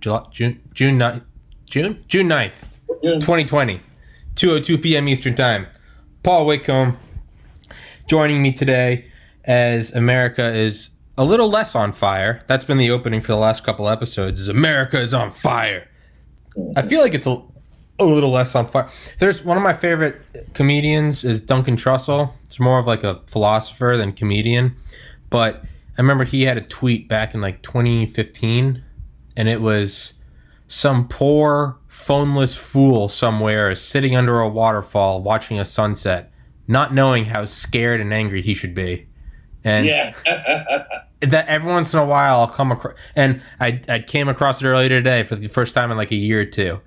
June 9th, 2020, 2:02 p.m. Eastern Time. Paul Whitcomb joining me today as America is a little less on fire. That's been the opening for the last couple episodes, is America is on fire. I feel like it's a little less on fire. There's one of my favorite comedians is Duncan Trussell. It's more of like a philosopher than comedian. But I remember he had a tweet back in like 2015, and it was some poor phoneless fool somewhere is sitting under a waterfall watching a sunset, not knowing how scared and angry he should be. And yeah. That every once in a while I'll come across, and I came across it earlier today for the first time in like a year or two.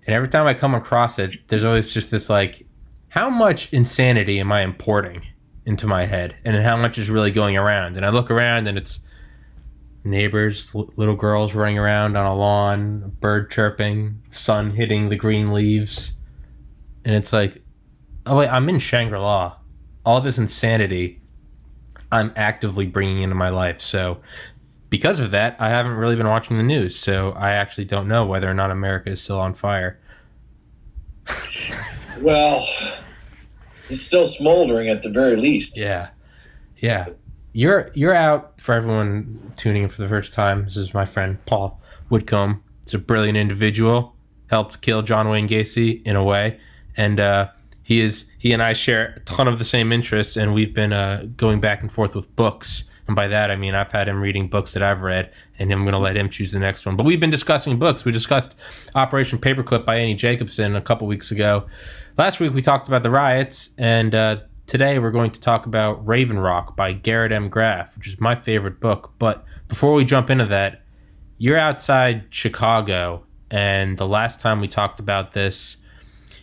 And every time I come across it, there's always just this like, how much insanity am I importing into my head, and how much is really going around? And I look around and it's neighbors, little girls running around on a lawn, a bird chirping, sun hitting the green leaves. And it's like, oh wait, I'm in Shangri-La. All this insanity I'm actively bringing into my life. So because of that, I haven't really been watching the news. So I actually don't know whether or not America is still on fire. Well, it's still smoldering at the very least. Yeah. You're out, for everyone tuning in for the first time. This is my friend Paul Whitcomb. He's a brilliant individual. Helped kill John Wayne Gacy in a way, and he and I share a ton of the same interests, and we've been going back and forth with books. And by that I mean I've had him reading books that I've read, and I'm going to let him choose the next one. But we've been discussing books. We discussed Operation Paperclip by Annie Jacobson a couple weeks ago. Last week we talked about the riots, and today we're going to talk about Raven Rock by Garrett M. Graff, which is my favorite book. But before we jump into that, you're outside Chicago, and the last time we talked about this,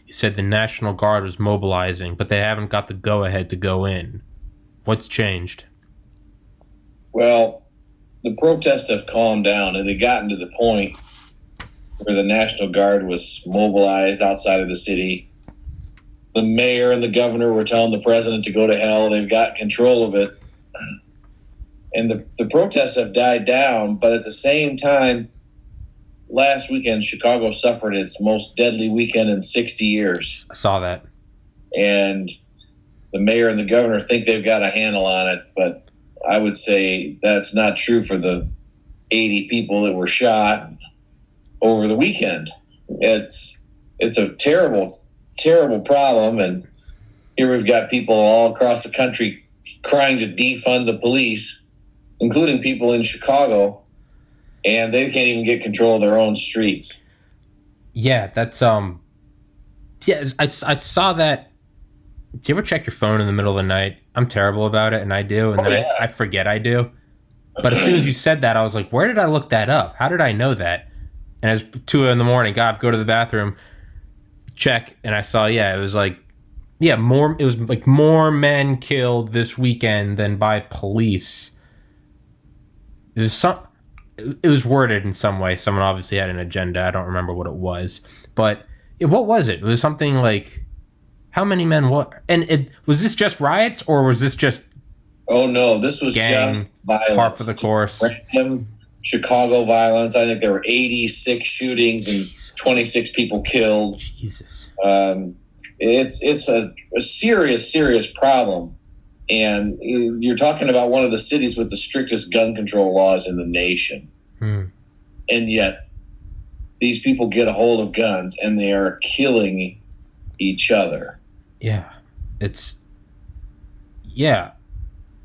you said the National Guard was mobilizing, but they haven't got the go-ahead to go in. What's changed? Well, the protests have calmed down. It had gotten to the point where the National Guard was mobilized outside of the city. The mayor and the governor were telling the president to go to hell. They've got control of it. And the protests have died down, but at the same time, last weekend, Chicago suffered its most deadly weekend in 60 years. I saw that. And the mayor and the governor think they've got a handle on it, but I would say that's not true for the 80 people that were shot over the weekend. It's a terrible, terrible problem, and here we've got people all across the country crying to defund the police, including people in Chicago, and they can't even get control of their own streets. Yeah, that's I saw that. Do you ever check your phone in the middle of the night? I'm terrible about it, and I do, and then I forget I do. But as soon as you said that, I was like, where did I look that up? How did I know that? And it was 2 a.m. go to the bathroom, check, and I saw, it was like, more men killed this weekend than by police. It was worded in some way. Someone obviously had an agenda. I don't remember what it was, but what was it? It was something like, how many men? What? And was this just riots, or was this just? Oh no, this was just violence. Par for the course. Random Chicago violence. I think there were 86 shootings and 26 people killed. Jesus. It's a serious problem. And you're talking about one of the cities with the strictest gun control laws in the nation. And yet these people get a hold of guns and they are killing each other. Yeah. But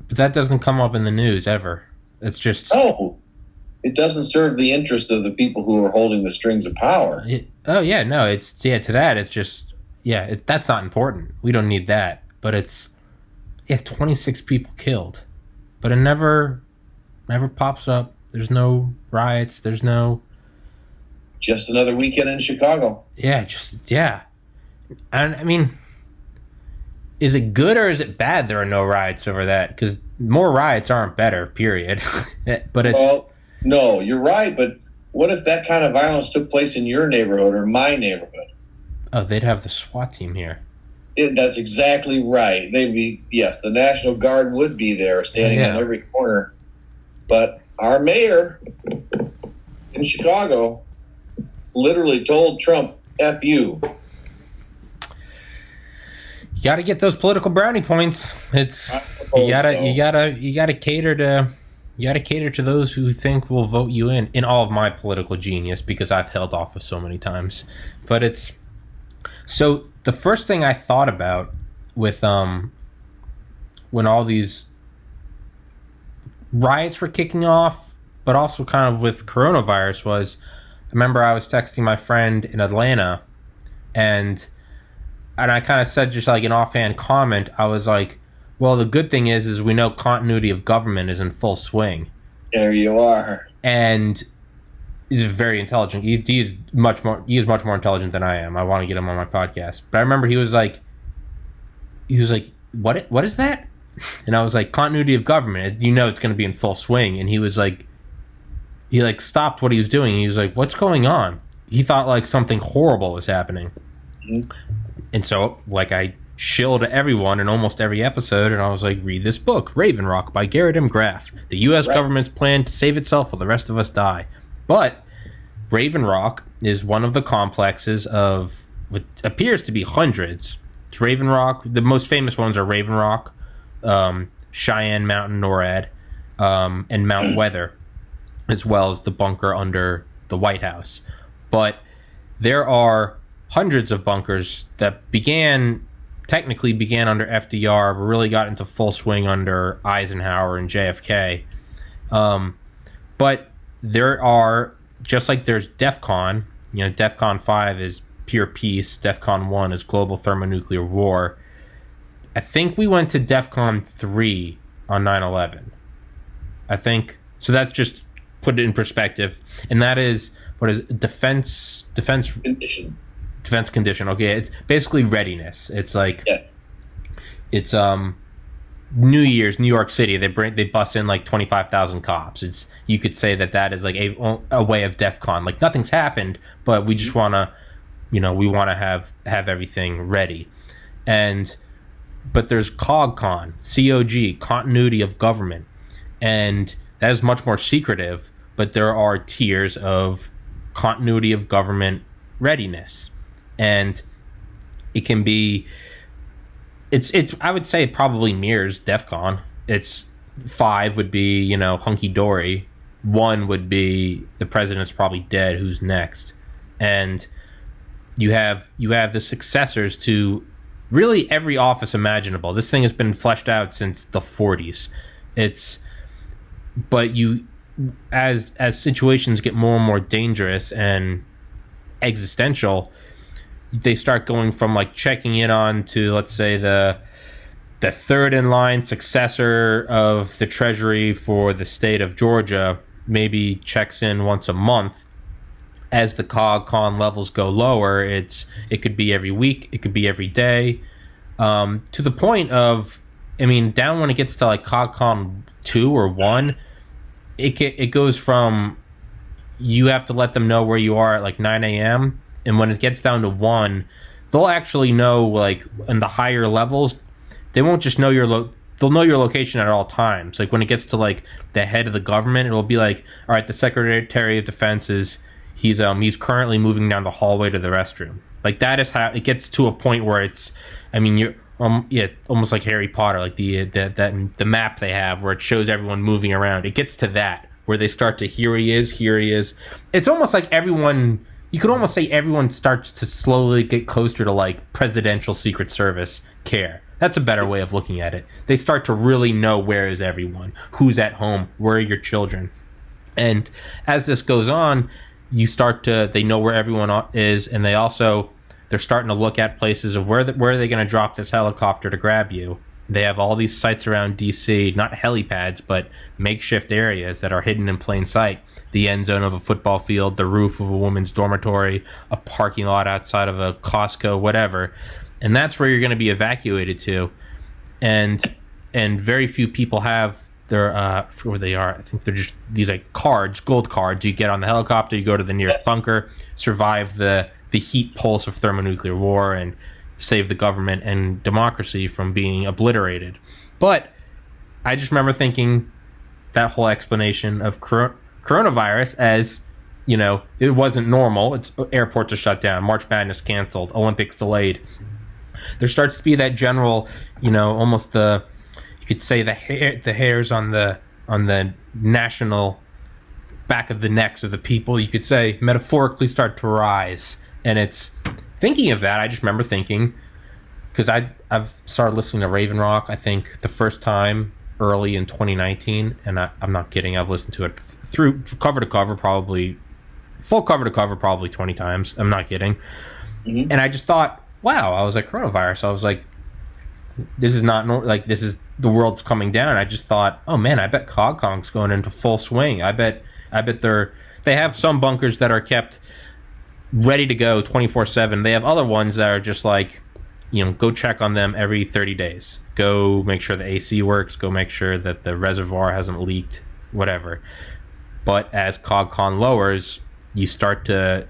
that doesn't come up in the news ever. It's just... No. It doesn't serve the interest of the people who are holding the strings of power. To that, it's just... that's not important. We don't need that. But it's... 26 people killed, but it never pops up. There's no riots. There's no. Just another weekend in Chicago. And I mean, is it good or is it bad there are no riots over that? Because more riots aren't better, period. But it's. Well, no, you're right. But what if that kind of violence took place in your neighborhood or my neighborhood? Oh, they'd have the SWAT team here. That's exactly right. The National Guard would be there standing on every corner. But our mayor in Chicago literally told Trump, F you. You got to get those political brownie points. You gotta cater to those who think will vote you in all of my political genius, because I've held office so many times. But so the first thing I thought about with when all these riots were kicking off, but also kind of with coronavirus, was I remember I was texting my friend in Atlanta, and I kind of said, just like an offhand comment, I was like, well, the good thing is we know continuity of government is in full swing. There you are. And he's very intelligent. He is much more intelligent than I am. I want to get him on my podcast. But I remember he was like, what is that? And I was like, continuity of government. You know it's going to be in full swing. And he was like, he stopped what he was doing. He was like, what's going on? He thought like something horrible was happening. Mm-hmm. And so, I shilled everyone in almost every episode, and I was like, read this book, Raven Rock by Garrett M. Graff. The U.S. government's plan to save itself while the rest of us die. But Raven Rock is one of the complexes of what appears to be hundreds. It's Raven Rock. The most famous ones are Raven Rock, Cheyenne Mountain, NORAD, and Mount Weather, as well as the bunker under the White House. But there are hundreds of bunkers that technically began under FDR, but really got into full swing under Eisenhower and JFK. But there are, just like there's DEFCON, DEFCON 5 is pure peace, DEFCON 1 is global thermonuclear war. I think we went to DEFCON 3 on 9/11. I think, so that's just put it in perspective. And that is, what is it? Defense condition. Defense condition. Okay, it's basically readiness. It's like, yes. It's New Year's, New York City. They bust in like 25,000 cops. You could say that is like a way of DEFCON. Like nothing's happened, but we just want to, we want to have everything ready. But there's COGCON, COG, continuity of government, and that is much more secretive. But there are tiers of continuity of government readiness. And it can be, I would say it probably mirrors DEFCON. It's 5 would be, hunky dory. 1 would be the president's probably dead. Who's next? And you have the successors to really every office imaginable. This thing has been fleshed out since the 40s. But as situations get more and more dangerous and existential, they start going from like checking in on to, let's say, the third in line successor of the Treasury for the state of Georgia maybe checks in once a month. As the COG-CON levels go lower, it could be every week, it could be every day, to the point of, down when it gets to like COG-CON 2 or 1, it goes from, you have to let them know where you are at like 9 a.m., and when it gets down to 1, they'll actually know, like, in the higher levels, they won't just know they'll know your location at all times. Like, when it gets to, like, the head of the government, it'll be like, all right, the Secretary of Defense he's currently moving down the hallway to the restroom. Like, that is how it gets to a point where it's, you're, almost like Harry Potter, like the map they have where it shows everyone moving around. It gets to that, where they start to, here he is. It's almost like everyone... You could almost say everyone starts to slowly get closer to like presidential Secret Service care. That's a better way of looking at it. They start to really know where is everyone, who's at home, where are your children. And as this goes on, they know where everyone is, and they're starting to look at places of where are they going to drop this helicopter to grab you. They have all these sites around DC, not helipads, but makeshift areas that are hidden in plain sight. The end zone of a football field, the roof of a woman's dormitory, a parking lot outside of a Costco, whatever. And that's where you're going to be evacuated to. And very few people have their, I forget where they are. I think they're just these like cards, gold cards. You get on the helicopter, you go to the nearest bunker, survive the heat pulse of thermonuclear war, and save the government and democracy from being obliterated. But I just remember thinking that whole explanation of coronavirus as it wasn't normal. Airports are shut down, March Madness canceled, Olympics delayed. There starts to be that general, almost you could say the hairs on the national back of the necks of the people, you could say, metaphorically start to rise. And it's thinking of that. I just remember thinking, because I've started listening to Raven Rock, I think the first time early in 2019, and I'm not kidding, I've listened to it through cover to cover, probably full cover to cover, probably 20 times. I'm not kidding. Mm-hmm. And I just thought, wow, I was like, coronavirus. I was like, this is not like, this is the world's coming down. I just thought, oh man, I bet CogCon's going into full swing. I bet they have some bunkers that are kept ready to go 24/7. They have other ones that are just like, go check on them every 30 days. Go make sure the AC works. Go make sure that the reservoir hasn't leaked, whatever. But as CogCon lowers, you start to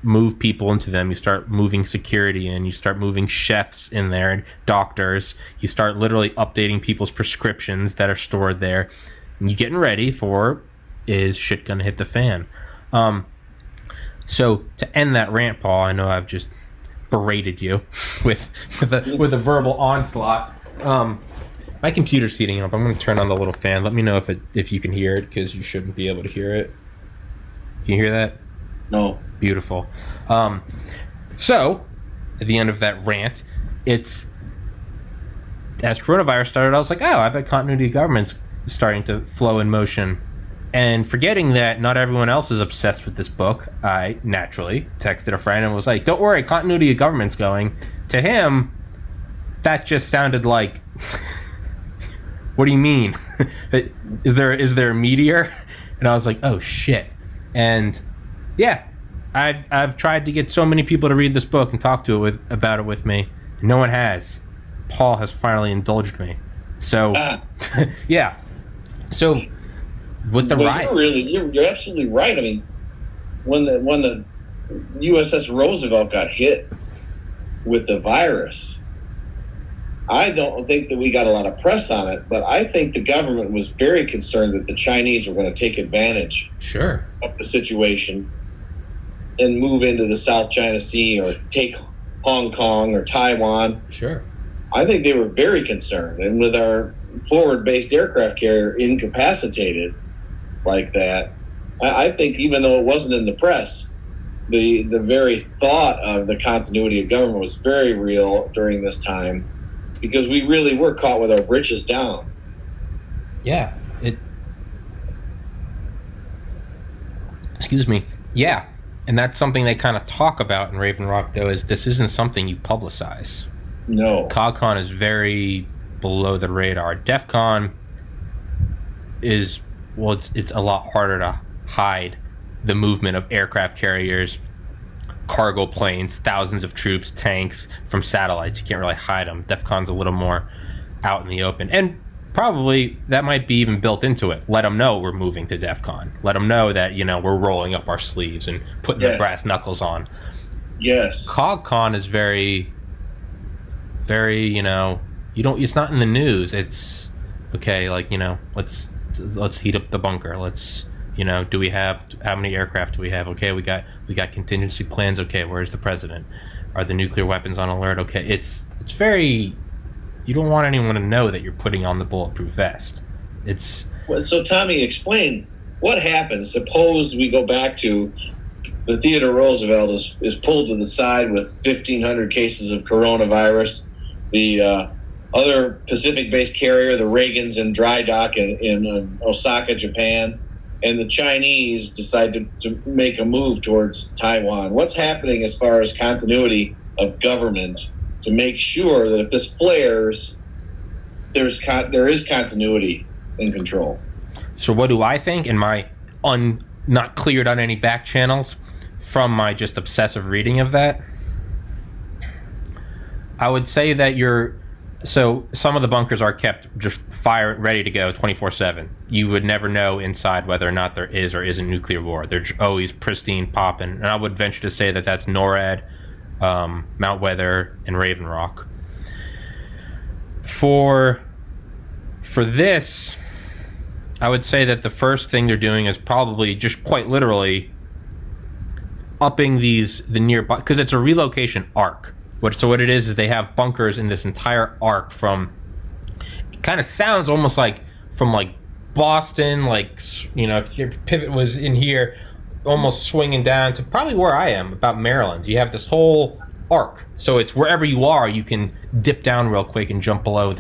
move people into them. You start moving security in. You start moving chefs in there and doctors. You start literally updating people's prescriptions that are stored there. And you're getting ready for, is shit gonna hit the fan? So to end that rant, Paul, I know I've just berated you with a verbal onslaught. My computer's heating up. I'm going to turn on the little fan. Let me know if you can hear it, because you shouldn't be able to hear it. Can you hear that? No. Beautiful. So at the end of that rant, it's, as coronavirus started, I was like, oh, I bet continuity of government's starting to flow in motion. And forgetting that not everyone else is obsessed with this book, I naturally texted a friend and was like, don't worry, continuity of government's going. To him, that just sounded like, what do you mean? Is there a meteor? And I was like, oh shit. And yeah, I've tried to get so many people to read this book and talk to about it with me. And no one has. Paul has finally indulged me. So yeah. So with the riot, you're absolutely right. I mean, when the USS Roosevelt got hit with the virus, I don't think that we got a lot of press on it, but I think the government was very concerned that the Chinese were going to take advantage of the situation and move into the South China Sea or take Hong Kong or Taiwan. Sure. I think they were very concerned. And with our forward-based aircraft carrier incapacitated like that, I think even though it wasn't in the press, the very thought of the continuity of government was very real during this time, because we really were caught with our britches down. Yeah. Excuse me. Yeah. And that's something they kind of talk about in Raven Rock, though, is this isn't something you publicize. No. CogCon is very below the radar. DEF CON is, well, it's a lot harder to hide the movement of aircraft carriers, cargo planes, thousands of troops, tanks from satellites. You can't really hide them. DEF CON's a little more out in the open. And probably that might be even built into it. Let them know we're moving to DEF CON. Let them know that, we're rolling up our sleeves and putting the brass knuckles on. Yes. CogCon is very, very, it's not in the news. It's okay, like, let's heat up the bunker. Let's, do we have, how many aircraft do we have? Okay, we got contingency plans. Okay, where's the president? Are the nuclear weapons on alert? Okay, it's very, you don't want anyone to know that you're putting on the bulletproof vest. So Tommy, explain what happens. Suppose we go back to the Theodore Roosevelt is pulled to the side with 1,500 cases of coronavirus. The other Pacific-based carrier, the Reagan's in dry dock in Osaka, Japan, and the Chinese decide to make a move towards Taiwan. What's happening as far as continuity of government to make sure that if this flares, there is continuity and control? So what do I think in my not cleared on any back channels from my just obsessive reading of that? I would say that so some of the bunkers are kept just ready to go 24/7. You would never know inside whether or not there is or isn't nuclear war. They're always pristine, popping. And I would venture to say that that's NORAD, Mount Weather, and Raven Rock. For this, I would say that the first thing they're doing is probably just quite literally upping the nearby, because it's a relocation arc. What it is they have bunkers in this entire arc from, it kind of sounds almost like from like Boston, like, you know, if your pivot was in here, almost swinging down to probably where I am, about Maryland. You have this whole arc, so it's wherever you are, you can dip down real quick and jump below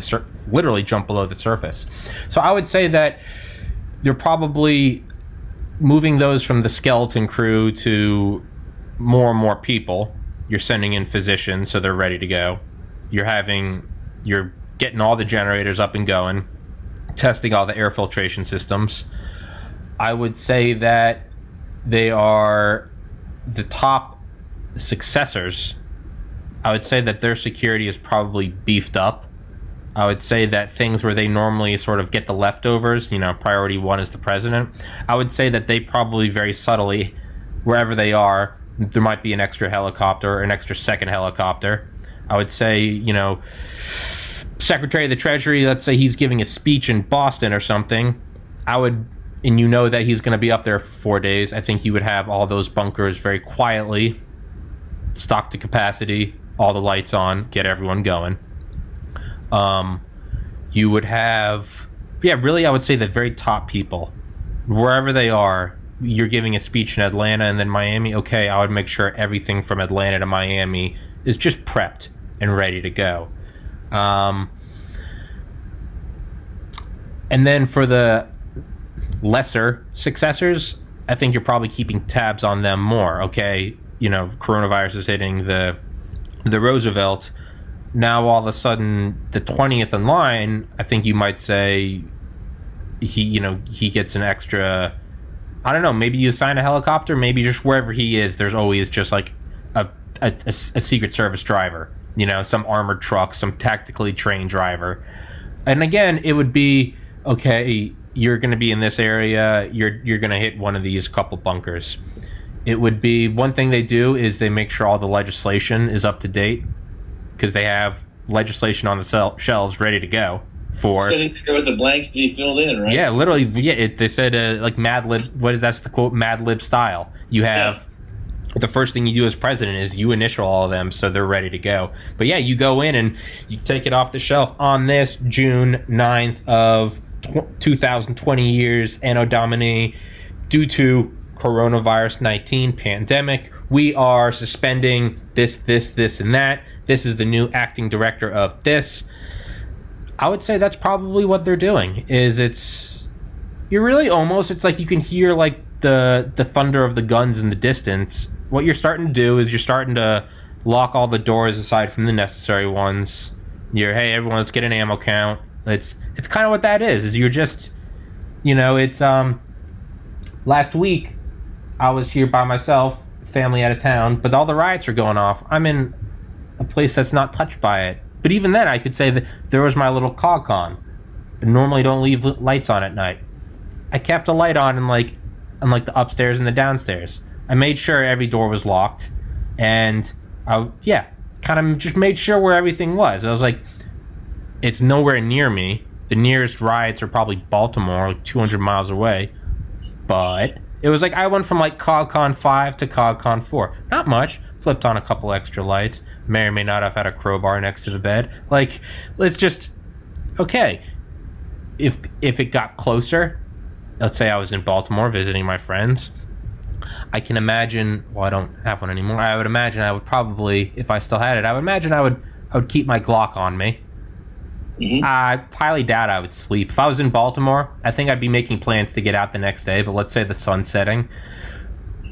literally jump below the surface. So I would say that they're probably moving those from the skeleton crew to more and more people. You're sending in physicians, so they're ready to go. You're getting all the generators up and going, testing all the air filtration systems. I would say that they are the top successors. I would say that their security is probably beefed up. I would say that things where they normally sort of get the leftovers, you know, priority one is the president. I would say that they probably very subtly, wherever they are, there might be an extra helicopter or an extra second helicopter. I would say, you know, Secretary of the Treasury, let's say he's giving a speech in Boston or something. And you know that he's going to be up there for 4 days. I think you would have all those bunkers very quietly, stocked to capacity, all the lights on, get everyone going. You would have, really, I would say the very top people, wherever they are. You're giving a speech in Atlanta and then Miami. Okay, I would make sure everything from Atlanta to Miami is just prepped and ready to go. And then for the lesser successors, I think you're probably keeping tabs on them more. Okay, you know, coronavirus is hitting the Roosevelt. Now all of a sudden, the 20th in line, I think you might say he gets an extra. I don't know. Maybe you assign a helicopter. Maybe just wherever he is, there's always just like a Secret Service driver. You know, some armored truck, some tactically trained driver. And again, it would be okay. You're going to be in this area. You're going to hit one of these couple bunkers. It would be one thing they do is they make sure all the legislation is up to date, because they have legislation on the shelves ready to go for sitting there with the blanks to be filled in, right? Yeah, literally. Yeah, they said like Mad Lib. That's the quote, Mad Lib style. You have the first thing you do as president is you initial all of them so they're ready to go. But yeah, you go in and you take it off the shelf on this June 9th of 2020 years Anno Domini, due to coronavirus 19 pandemic. We are suspending this, and that. This is the new acting director of this. I would say that's probably what they're doing. It's like you can hear like the thunder of the guns in the distance. What you're starting to do is you're starting to lock all the doors aside from the necessary ones. Hey, everyone, let's get an ammo count. It's kind of what that is you're just, you know, it's last week I was here by myself, family out of town, but all the riots are going off. I'm in a place that's not touched by it. But even then, I could say that there was my little CogCon. I normally don't leave lights on at night. I kept a light on in like the upstairs and the downstairs. I made sure every door was locked, and kind of just made sure where everything was. I was like, it's nowhere near me. The nearest riots are probably Baltimore, like 200 miles away. But it was like I went from like CogCon 5 to CogCon 4. Not much. Flipped on a couple extra lights. May or may not have had a crowbar next to the bed. Like, let's just, okay. If it got closer, let's say I was in Baltimore visiting my friends, I can imagine, well, I don't have one anymore. I would imagine I would probably, if I still had it, I would imagine I would keep my Glock on me. Mm-hmm. I highly doubt I would sleep. If I was in Baltimore, I think I'd be making plans to get out the next day, but let's say the sun's setting,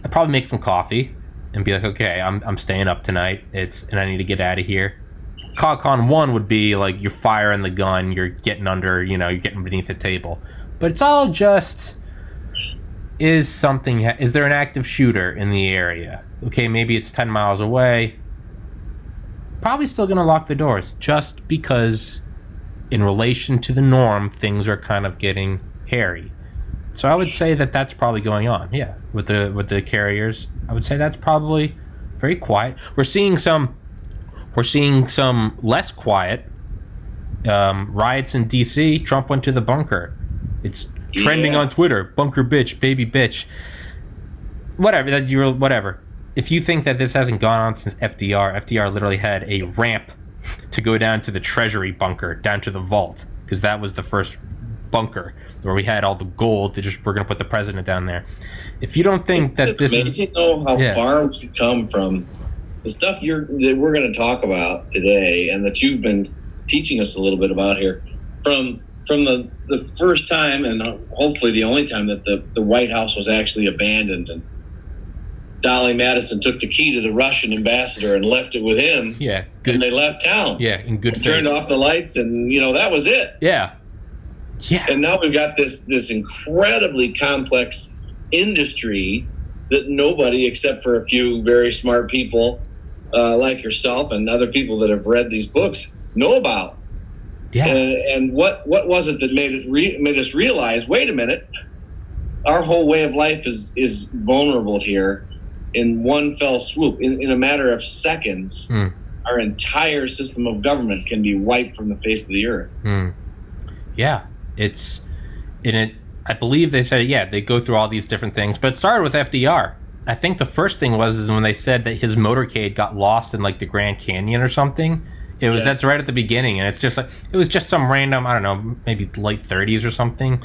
I'd probably make some coffee and be like, okay, I'm staying up tonight. And I need to get out of here. CogCon 1 would be like you're firing the gun, you're getting under, you're getting beneath the table. But it's all just, is there an active shooter in the area? Okay, maybe it's 10 miles away. Probably still going to lock the doors, just because in relation to the norm, things are kind of getting hairy. So I would say that that's probably going on, yeah, with the carriers. I would say that's probably very quiet. We're seeing some less quiet riots in D.C. Trump went to the bunker. It's trending on Twitter. Bunker bitch, baby bitch. Whatever. if you think that this hasn't gone on since FDR literally had a ramp to go down to the Treasury bunker, down to the vault, because that was the first bunker where we had all the gold. We're going to put the president down there. If you don't think that this is, you know how far we've come from the stuff that we're going to talk about today, and that you've been teaching us a little bit about here, from the first time, and hopefully the only time, that the White House was actually abandoned, and Dolly Madison took the key to the Russian ambassador and left it with him. Yeah, good. And they left town. Yeah, in good faith. Turned off the lights, and that was it. Yeah. Yeah. And now we've got this incredibly complex industry that nobody, except for a few very smart people like yourself and other people that have read these books, know about. Yeah. And what was it that made us realize, wait a minute, our whole way of life is vulnerable here. In one fell swoop, in a matter of seconds, our entire system of government can be wiped from the face of the earth. Yeah, it's in it. I believe they said, they go through all these different things, but it started with FDR. I think the first thing is when they said that his motorcade got lost in like the Grand Canyon or something. That's right at the beginning, and it's just like it was just some random, I don't know, maybe late 30s or something.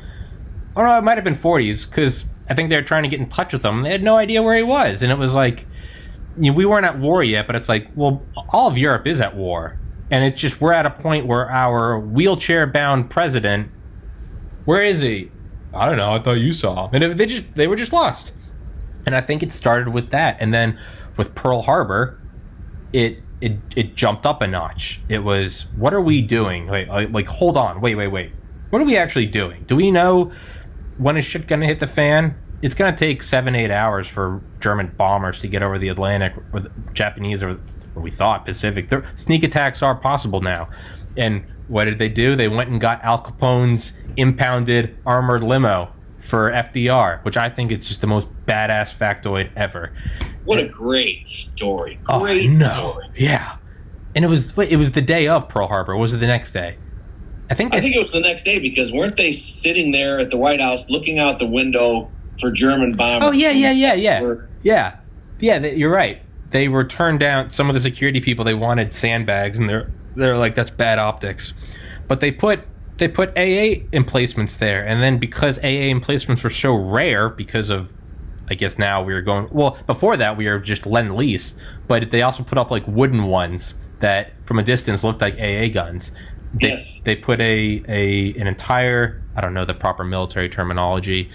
Or no, it might have been 40s, because I think they were trying to get in touch with him. They had no idea where he was. And it was like, we weren't at war yet, but it's like, well, all of Europe is at war. And it's just, we're at a point where our wheelchair-bound president, where is he? I don't know, I thought you saw him. And they were just lost. And I think it started with that. And then with Pearl Harbor, it jumped up a notch. It was, what are we doing? Like, hold on, wait. What are we actually doing? Do we know when is shit gonna hit the fan? It's gonna take 7-8 hours for German bombers to get over the Atlantic, or the Japanese, or we thought Pacific. Sneak attacks are possible now. And what did they do? They went and got Al Capone's impounded armored limo for FDR, which I think is just the most badass factoid ever. What a great story! Great story. Yeah. And it was the day of Pearl Harbor. Or was it the next day? I think it was the next day, because weren't they sitting there at the White House looking out the window for German bombers? Oh, yeah. Yeah, you're right. They were turned down. Some of the security people, they wanted sandbags, and they're like, that's bad optics. But they put AA emplacements there, and then because AA emplacements were so rare, because of, I guess now we were going, well, before that we were just Lend-Lease, but they also put up like wooden ones that from a distance looked like AA guns. They put an entire, I don't know the proper military terminology,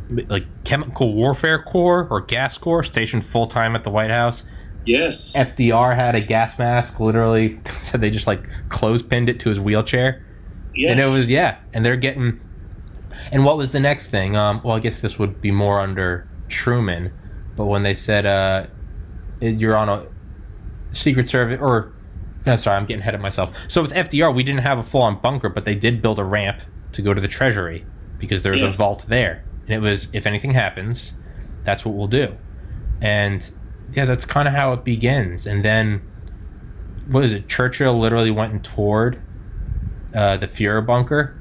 like chemical warfare corps or gas corps stationed full time at the White House. Yes. FDR had a gas mask, literally, so they just like clothespinned it to his wheelchair. Yes. And it was, and they're getting, and what was the next thing? Well, I guess this would be more under Truman, but when they said, you're on a Secret Service, or, no, sorry, I'm getting ahead of myself. So with FDR, we didn't have a full-on bunker, but they did build a ramp to go to the Treasury, because there was a vault there. And it was, if anything happens, that's what we'll do. And, that's kind of how it begins. And then, what is it? Churchill literally went and toured the Fuhrer bunker.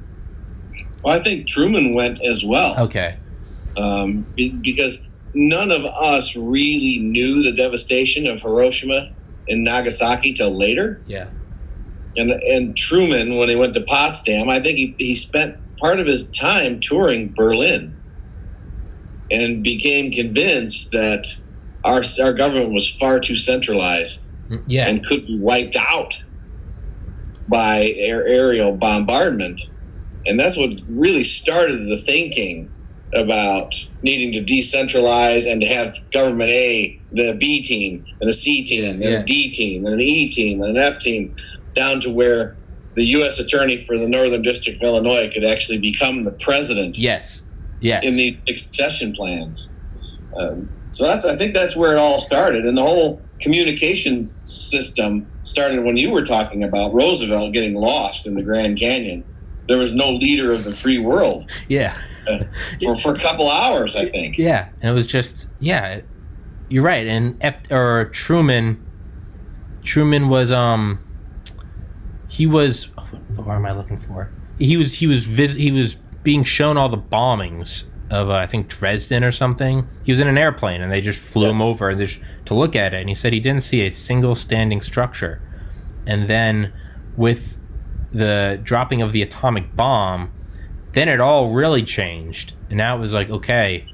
Well, I think Truman went as well. Okay. Because none of us really knew the devastation of Hiroshima and Nagasaki till later. Yeah. And Truman, when he went to Potsdam, I think he spent part of his time touring Berlin and became convinced that our government was far too centralized and could be wiped out by aerial bombardment. And that's what really started the thinking about needing to decentralize and to have government A, the B team, and a C team, and a D team, and an E team, and an F team, down to where the U.S. Attorney for the Northern District of Illinois could actually become the president. Yes. In these succession plans. So I think that's where it all started. And the whole communication system started when you were talking about Roosevelt getting lost in the Grand Canyon. There was no leader of the free world. Yeah. For a couple hours, I think. Yeah. And it was just, you're right. And Truman was, he was, what am I looking for? He was being shown all the bombings of I think Dresden or something. He was in an airplane, and they just flew him over to look at it. And he said he didn't see a single standing structure. And then with the dropping of the atomic bomb, then it all really changed. And now it was like, okay,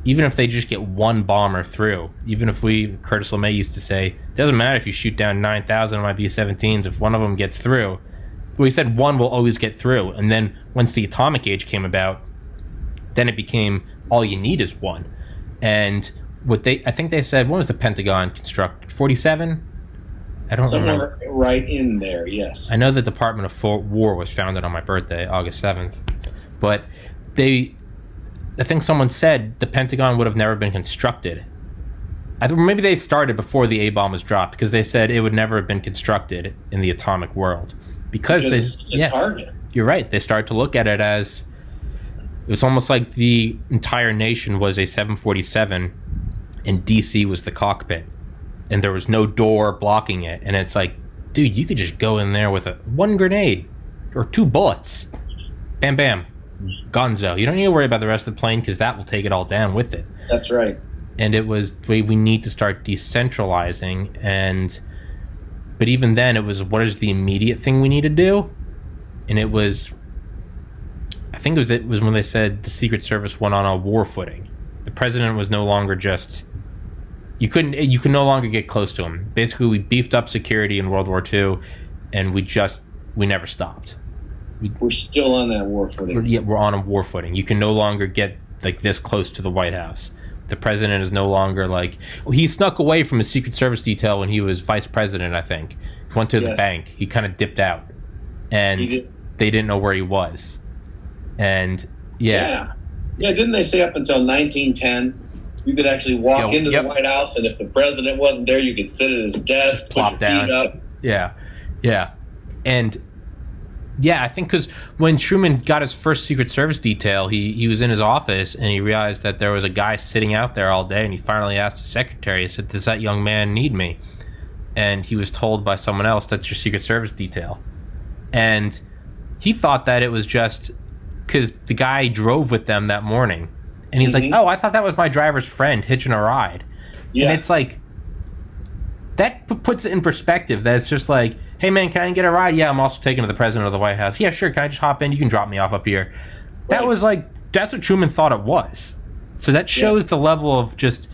even if they just get one bomber through, even if Curtis LeMay used to say, it doesn't matter if you shoot down 9,000 of my B-17s, if one of them gets through. Well, he said one will always get through. And then once the atomic age came about, then it became all you need is one. And I think they said, when was the Pentagon constructed? 47? I don't remember. Somewhere right in there, yes. I know the Department of War was founded on my birthday, August 7th. But I think someone said the Pentagon would have never been constructed. Maybe they started before the A-bomb was dropped, because they said it would never have been constructed in the atomic world. Because it's a target. You're right. They started to look at it as, it was almost like the entire nation was a 747 and DC was the cockpit. And there was no door blocking it. And it's like, dude, you could just go in there with one grenade or 2 bullets. Bam, bam. Gonzo. You don't need to worry about the rest of the plane, because that will take it all down with it. That's right. And it was, we need to start decentralizing. But even then, it was, what is the immediate thing we need to do? And it was, I think it was when they said the Secret Service went on a war footing. The president was no longer just, you could no longer get close to him. Basically, we beefed up security in World War II, and we never stopped. We're still on that war footing. We're on a war footing. You can no longer get like this close to the White House. The president is no longer like, he snuck away from his Secret Service detail when he was vice president, I think. He went to the bank. He kind of dipped out, and they didn't know where he was. And yeah, didn't they say up until 1910 you could actually walk into the White House, and if the president wasn't there, you could sit at his desk, put your feet up. Yeah. And yeah, I think because when Truman got his first Secret Service detail, he was in his office, and he realized that there was a guy sitting out there all day, and he finally asked his secretary, he said, does that young man need me? And he was told by someone else, that's your Secret Service detail. And he thought that it was just because the guy drove with them that morning. And he's like, oh, I thought that was my driver's friend hitching a ride. Yeah. And it's like, that puts it in perspective, that it's just like, hey, man, can I get a ride? Yeah, I'm also taking to the president of the White House. Yeah, sure, can I just hop in? You can drop me off up here. That was like, that's what Truman thought it was. So that shows the level of just,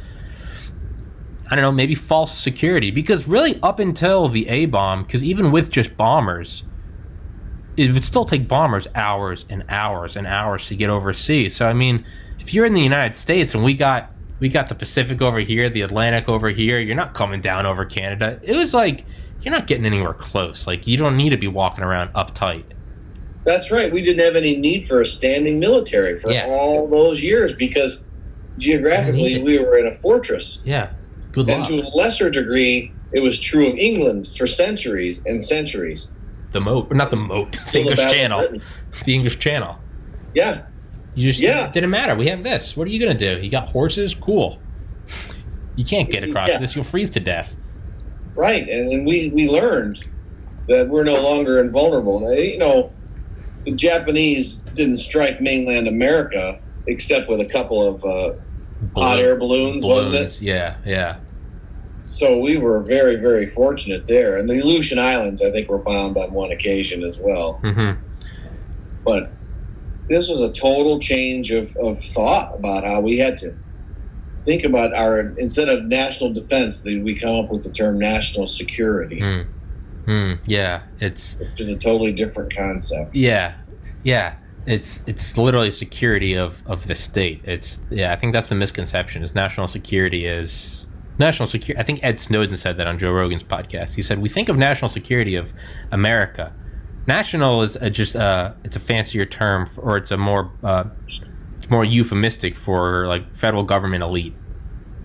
I don't know, maybe false security. Because really, up until the A-bomb, because even with just bombers, it would still take bombers hours and hours and hours to get overseas. So, I mean, if you're in the United States and we got the Pacific over here, the Atlantic over here, you're not coming down over Canada. It was like, you're not getting anywhere close. Like, you don't need to be walking around uptight. That's right. We didn't have any need for a standing military for all those years, because geographically we were in a fortress. Yeah. Good luck. And to a lesser degree, it was true of England for centuries and centuries. The moat. Not the moat. The English Channel. The English Channel. Yeah. You just, it didn't matter. We have this. What are you going to do? You got horses? Cool. You can't get across this. You'll freeze to death. Right. And we learned that we're no longer invulnerable. Now, you know, the Japanese didn't strike mainland America except with a couple of hot air balloons, wasn't it? Yeah. So we were very, very fortunate there. And the Aleutian Islands, I think, were bombed on one occasion as well. Mm-hmm. But this was a total change of thought about how we had to think about instead of national defense, we come up with the term national security. Yeah, it's a totally different concept. Yeah. It's literally security of the state. I think that's the misconception. Is national security. I think Ed Snowden said that on Joe Rogan's podcast. He said, we think of national security of America. National is it's a fancier term, or it's more euphemistic for like federal government elite.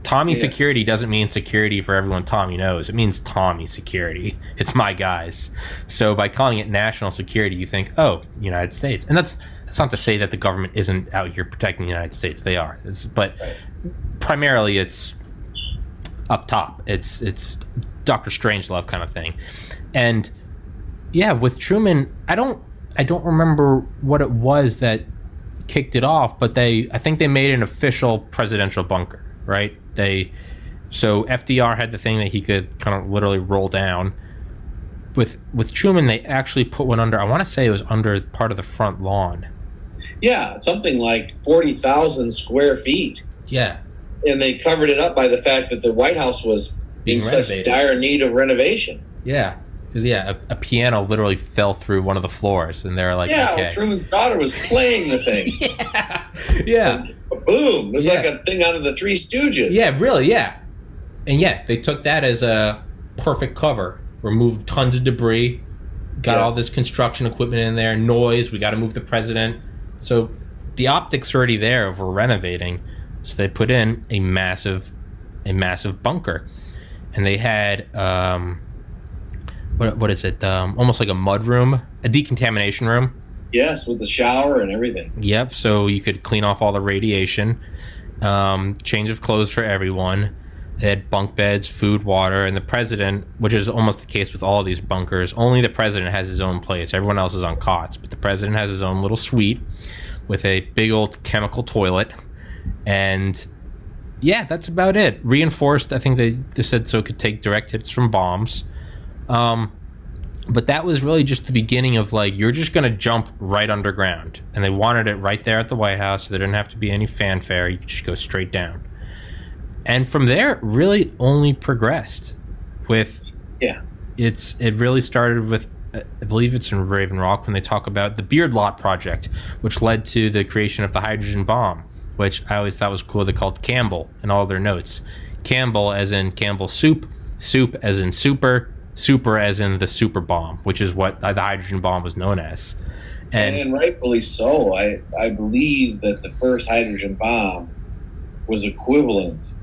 Tommy security doesn't mean security for everyone Tommy knows. It means Tommy security. It's my guys. So by calling it national security, you think, oh, United States. And that's not to say that the government isn't out here protecting the United States. They are. But primarily it's up top. It's Dr. Strangelove kind of thing. And yeah, with Truman, I don't remember what it was that kicked it off, but I think they made an official presidential bunker, right? So FDR had the thing that he could kind of literally roll down. With Truman, they actually put one under, I want to say it was under part of the front lawn. Yeah, something like 40,000 square feet. Yeah. And they covered it up by the fact that the White House was in such dire need of renovation. Yeah. Because, a piano literally fell through one of the floors, and they're like, yeah, okay. well, Truman's daughter was playing the thing. Yeah. And boom. It was like a thing out of the Three Stooges. Yeah, really, yeah. And, they took that as a perfect cover. Removed tons of debris, got all this construction equipment in there, noise, we got to move the president. So the optics are already there of we're renovating. So they put in a massive bunker. And they had, what is it, almost like a mud room, a decontamination room. Yes, with the shower and everything. Yep, so you could clean off all the radiation, change of clothes for everyone. They had bunk beds, food, water, and the president, which is almost the case with all of these bunkers, only the president has his own place. Everyone else is on cots, but the president has his own little suite with a big old chemical toilet. And, that's about it. Reinforced, I think they said so it could take direct hits from bombs. But that was really just the beginning of, you're just going to jump right underground. And they wanted it right there at the White House, so there didn't have to be any fanfare. You could just go straight down. And from there, it really only progressed with, it really started with, I believe it's in Raven Rock when they talk about the Beard Lot Project, which led to the creation of the hydrogen bomb, which I always thought was cool. They called Campbell in all their notes. Campbell as in Campbell soup, soup as in super, super as in the super bomb, which is what the hydrogen bomb was known as. And rightfully so. I believe that the first hydrogen bomb was equivalent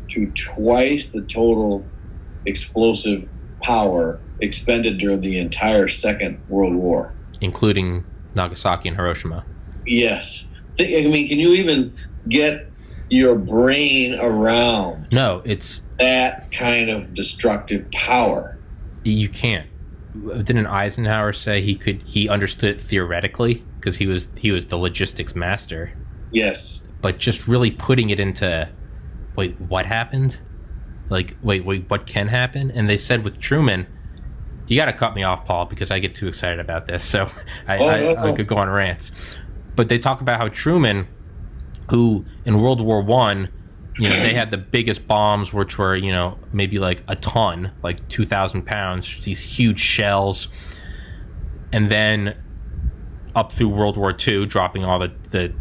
to twice the total explosive power expended during the entire Second World War. Including Nagasaki and Hiroshima. Yes. I mean, can you even get your brain around it's that kind of destructive power? You can't. Didn't Eisenhower say he understood it theoretically because he was the logistics master? Yes. But just really putting it into, wait, what happened? Wait, what can happen? And they said with Truman, you got to cut me off, Paul, because I get too excited about this. So I could go on rants. But they talk about how Truman, who in World War I, they had the biggest bombs, which were, maybe like a ton, like 2,000 pounds, these huge shells. And then up through World War II, dropping all the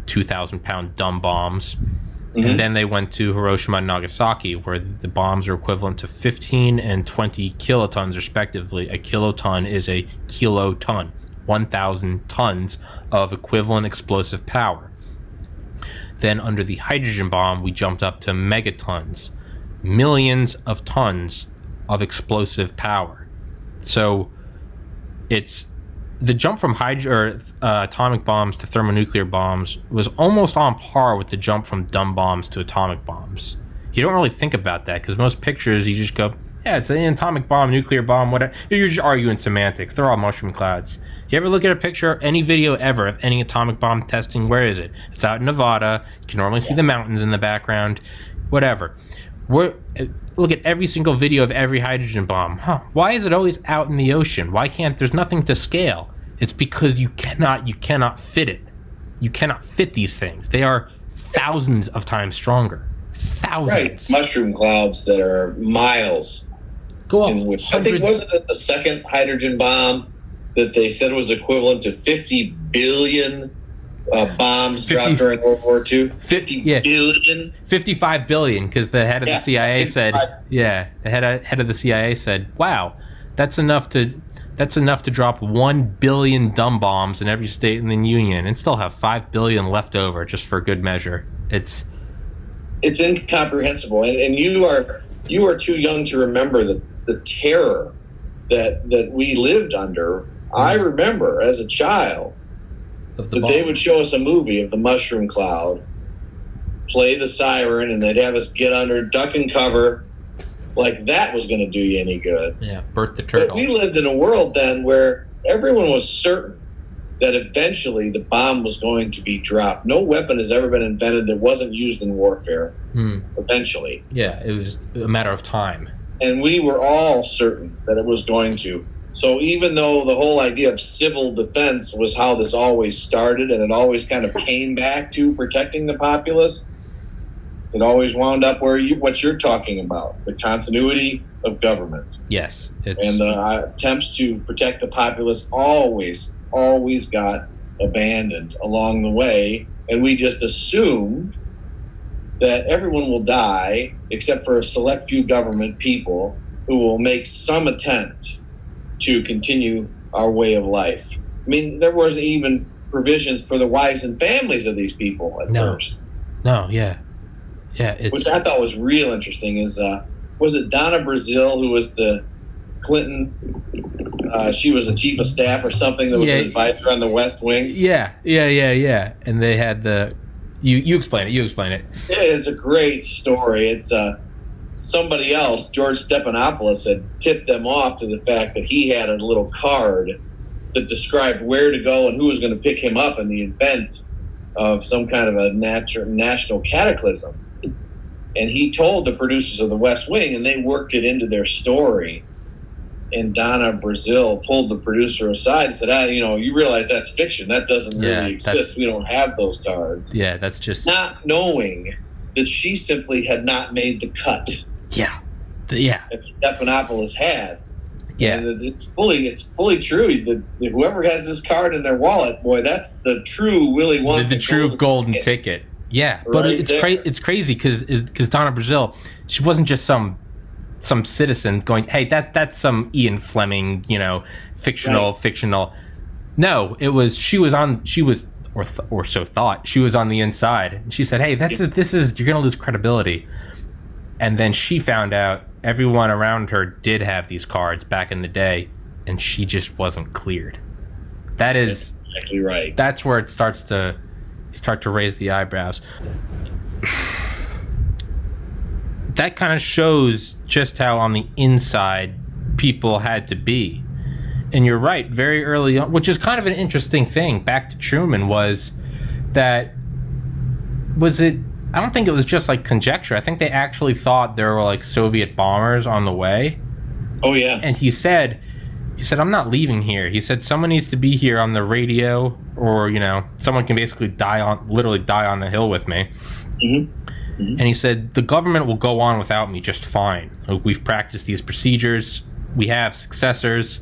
2,000-pound dumb bombs. Mm-hmm. And then they went to Hiroshima and Nagasaki, where the bombs are equivalent to 15 and 20 kilotons, respectively. A kiloton is a kiloton, 1,000 tons of equivalent explosive power. Then under the hydrogen bomb, we jumped up to megatons, millions of tons of explosive power. So it's the jump from atomic bombs to thermonuclear bombs was almost on par with the jump from dumb bombs to atomic bombs. You don't really think about that because most pictures you just go, yeah, it's an atomic bomb, nuclear bomb, whatever. You're just arguing semantics. They're all mushroom clouds. You ever look at a picture, any video ever of any atomic bomb testing? Where is it? It's out in Nevada. You can normally see the mountains in the background. Whatever. Look at every single video of every hydrogen bomb. Why is it always out in the ocean? Why can't there's nothing to scale? It's because you cannot fit it. You cannot fit these things. They are thousands of times stronger. Thousands. Right. Mushroom clouds that are miles. Go up. I think, wasn't it the second hydrogen bomb that they said was equivalent to 50 billion bombs dropped during World War II? 50 billion? 55 billion, because the head of the CIA said, the head of the CIA said, wow, that's enough to drop 1 billion dumb bombs in every state in the Union and still have 5 billion left over just for good measure. It's incomprehensible. And you are too young to remember the terror that we lived under. I remember as a child that they would show us a movie of the mushroom cloud, play the siren, and they'd have us get under, duck and cover, like that was going to do you any good. Yeah, birth the turtle. But we lived in a world then where everyone was certain that eventually the bomb was going to be dropped. No weapon has ever been invented that wasn't used in warfare. Eventually. Yeah, it was a matter of time. And we were all certain that it was going to. So even though the whole idea of civil defense was how this always started, and it always kind of came back to protecting the populace, it always wound up what you're talking about, the continuity of government. Yes. And the attempts to protect the populace always got abandoned along the way. And we just assumed that everyone will die except for a select few government people who will make some attempt to continue our way of life. I mean, there was even provisions for the wives and families of these people at first. No, yeah. Which I thought was real interesting is, was it Donna Brazile, who was the Clinton, she was a chief of staff or something that was an advisor on the West Wing? Yeah. And they had you explain it. Yeah, it's a great story. It's somebody else, George Stephanopoulos, had tipped them off to the fact that he had a little card that described where to go and who was going to pick him up in the event of some kind of a national cataclysm. And he told the producers of the West Wing, and they worked it into their story. And Donna Brazile pulled the producer aside and said, you realize that's fiction. That doesn't really exist. We don't have those cards. Yeah, that's just... Not knowing that she simply had not made the cut. Yeah. That Stephanopoulos had. Yeah. And it's fully true. That whoever has this card in their wallet, boy, that's the true Willy Wonka. The true golden ticket. Yeah, but it's crazy because Donna Brazile, she wasn't just some citizen going, hey, that's some Ian Fleming, fictional. No, she was or so thought. She was on the inside. And she said, hey, this is you're gonna lose credibility. And then she found out everyone around her did have these cards back in the day, and she just wasn't cleared. That's exactly right. That's where it start to raise the eyebrows. That kind of shows just how on the inside people had to be. And you're right, very early on, which is kind of an interesting thing, back to Truman, I don't think it was just like conjecture. I think they actually thought there were like Soviet bombers on the way. Oh, yeah. And he said, I'm not leaving here. He said, someone needs to be here on the radio, or, someone can basically literally die on the hill with me. Mm-hmm. Mm-hmm. And he said, the government will go on without me just fine. We've practiced these procedures. We have successors.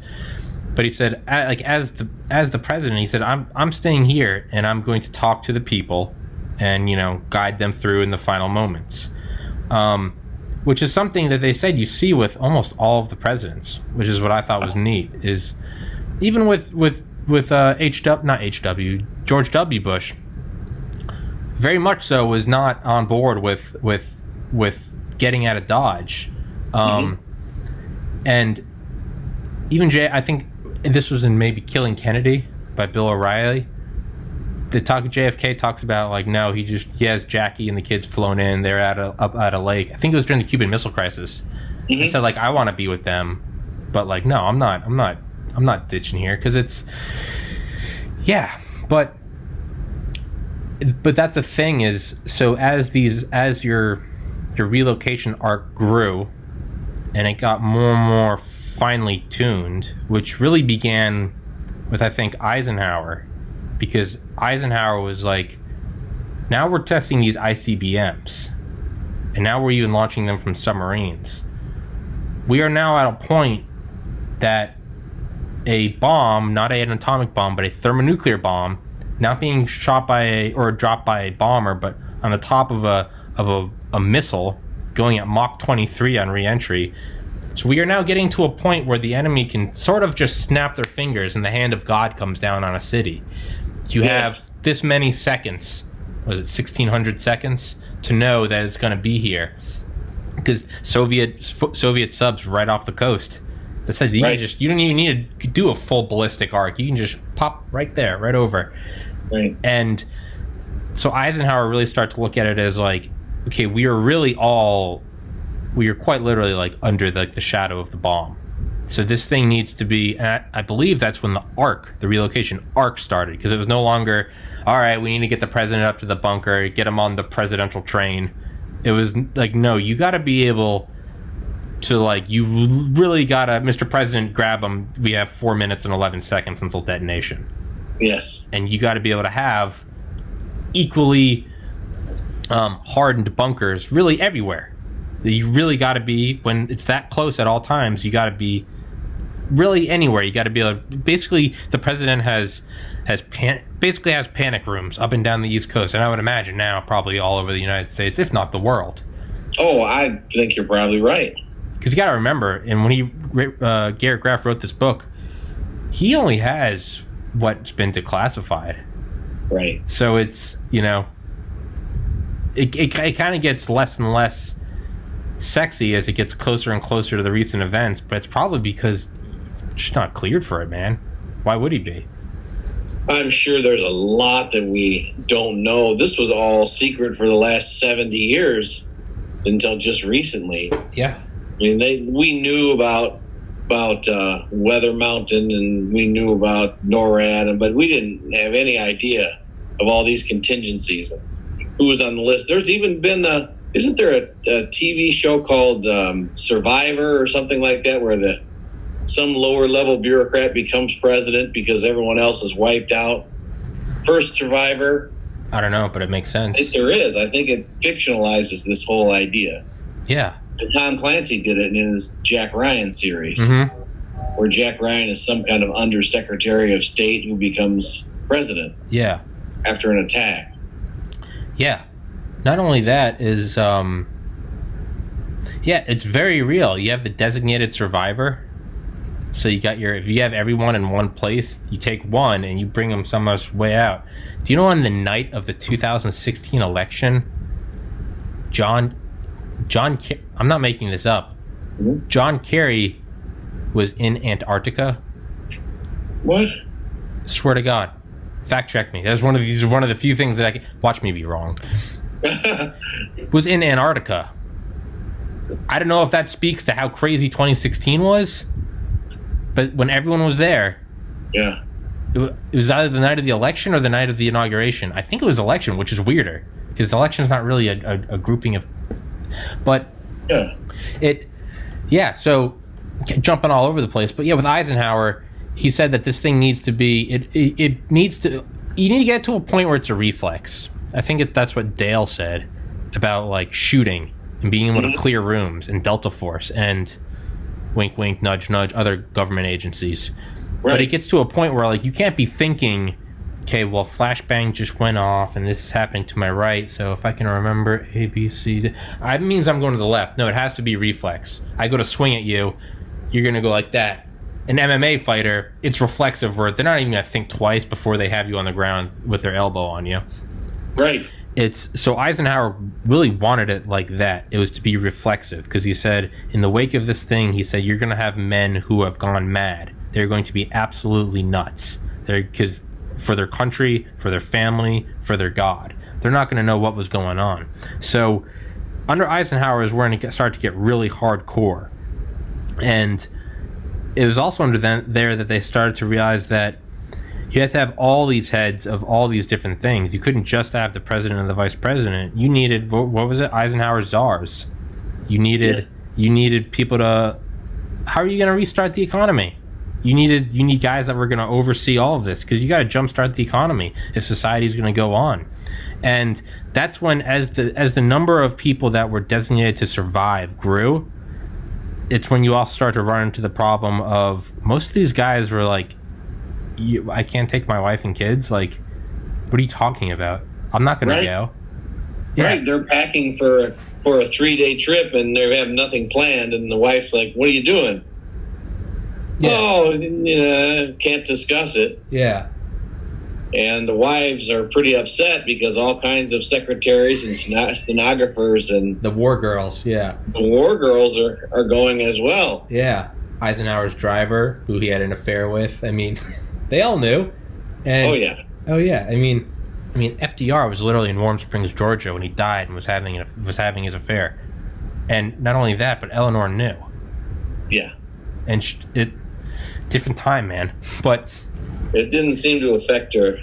But he said, as the president, he said, I'm staying here, and I'm going to talk to the people and, guide them through in the final moments. Which is something that they said you see with almost all of the presidents, which is what I thought was neat. Is even with George W. Bush, very much so was not on board with getting out of Dodge, and even I think this was in maybe Killing Kennedy by Bill O'Reilly. JFK talks about no, he has Jackie and the kids flown in. They're up at a lake. I think it was during the Cuban Missile Crisis. He said I want to be with them, but no, I'm not ditching here because it's but that's the thing is, so as your relocation arc grew and it got more and more finely tuned, which really began with I think Eisenhower. Because Eisenhower was like, now we're testing these ICBMs, and now we're even launching them from submarines. We are now at a point that a bomb, not an atomic bomb, but a thermonuclear bomb, not being dropped by a bomber, but on the top of a missile going at Mach 23 on re-entry. So we are now getting to a point where the enemy can sort of just snap their fingers and the hand of God comes down on a city. You have this many seconds, was it 1,600 seconds, to know that it's going to be here. Because Soviet subs right off the coast. That said, you don't even need to do a full ballistic arc. You can just pop right there, right over. Right. And so Eisenhower really started to look at it as okay, we are quite literally under the shadow of the bomb. So this thing needs to be, and I believe that's when the relocation arc started, because it was no longer, all right, we need to get the president up to the bunker, get him on the presidential train. It was like, no, you got to be able to, like, you really got to, Mr. President, grab him. We have 4 minutes and 11 seconds until detonation. Yes. And you got to be able to have equally hardened bunkers really everywhere. You really got to be, when it's that close at all times, you got to be really anywhere. You got to be able to, basically, the president has panic rooms up and down the East Coast, and I would imagine now probably all over the United States, if not the world. Oh, I think you're probably right. Because you got to remember, and when Garrett Graff wrote this book, he only has what's been declassified. Right. So it's, you know, it kind of gets less and less sexy as it gets closer and closer to the recent events, but it's probably because he's just not cleared for it, man. Why would he be? I'm sure there's a lot that we don't know. This was all secret for the last 70 years until just recently. Yeah. I mean, we knew about Weather Mountain, and we knew about NORAD, but we didn't have any idea of all these contingencies. Who was on the list? There's even been isn't there a TV show called Survivor or something like that, where some lower level bureaucrat becomes president because everyone else is wiped out? First Survivor. I don't know, but it makes sense. I think there is. I think it fictionalizes this whole idea. Yeah. And Tom Clancy did it in his Jack Ryan series, where Jack Ryan is some kind of undersecretary of state who becomes president. Yeah. After an attack. Yeah. Not only that is, it's very real. You have the designated survivor. So you got if you have everyone in one place, you take one and you bring them some way out. Do you know on the night of the 2016 election, John, I'm not making this up. Mm-hmm. John Kerry was in Antarctica. What? Swear to God. Fact check me. That's one of the few things that I can watch me be wrong. Was in Antarctica. I don't know if that speaks to how crazy 2016 was, but when everyone was there, yeah, it was either the night of the election or the night of the inauguration. I think it was election, which is weirder because the election is not really a grouping of, but so jumping all over the place. But yeah, with Eisenhower, he said that this thing needs to be you need to get to a point where it's a reflex. I think that's what Dale said about, like, shooting and being able to clear rooms and Delta Force and wink, wink, nudge, nudge, other government agencies. Right. But it gets to a point where, like, you can't be thinking, okay, well, flashbang just went off and this is happening to my right, so if I can remember A, B, C, D, it means I'm going to the left. No, it has to be reflex. I go to swing at you, you're going to go like that. An MMA fighter, it's reflexive, where they're not even going to think twice before they have you on the ground with their elbow on you. Right. So Eisenhower really wanted it like that. It was to be reflexive, because he said, in the wake of this thing, he said, you're going to have men who have gone mad. They're going to be absolutely nuts. Because for their country, for their family, for their God, they're not going to know what was going on. So under Eisenhower is where it started to get really hardcore. And it was also under there that they started to realize that you had to have all these heads of all these different things. You couldn't just have the president and the vice president. You needed, what was it? Eisenhower czars. You needed people to, how are you going to restart the economy? You need guys that were going to oversee all of this, because you got to jumpstart the economy if society is going to go on. And that's when, as the number of people that were designated to survive grew, it's when you also start to run into the problem of most of these guys were like, I can't take my wife and kids. Like, what are you talking about? I'm not going to go. Yeah. Right. They're packing for a 3-day trip and they have nothing planned. And the wife's like, what are you doing? Yeah. Oh, can't discuss it. Yeah. And the wives are pretty upset because all kinds of secretaries and stenographers and the war girls. Yeah. The war girls are going as well. Yeah. Eisenhower's driver, who he had an affair with. I mean, they all knew. And, oh yeah. I mean, FDR was literally in Warm Springs, Georgia, when he died and was having his affair. And not only that, but Eleanor knew. Yeah. and different time, man. But it didn't seem to affect her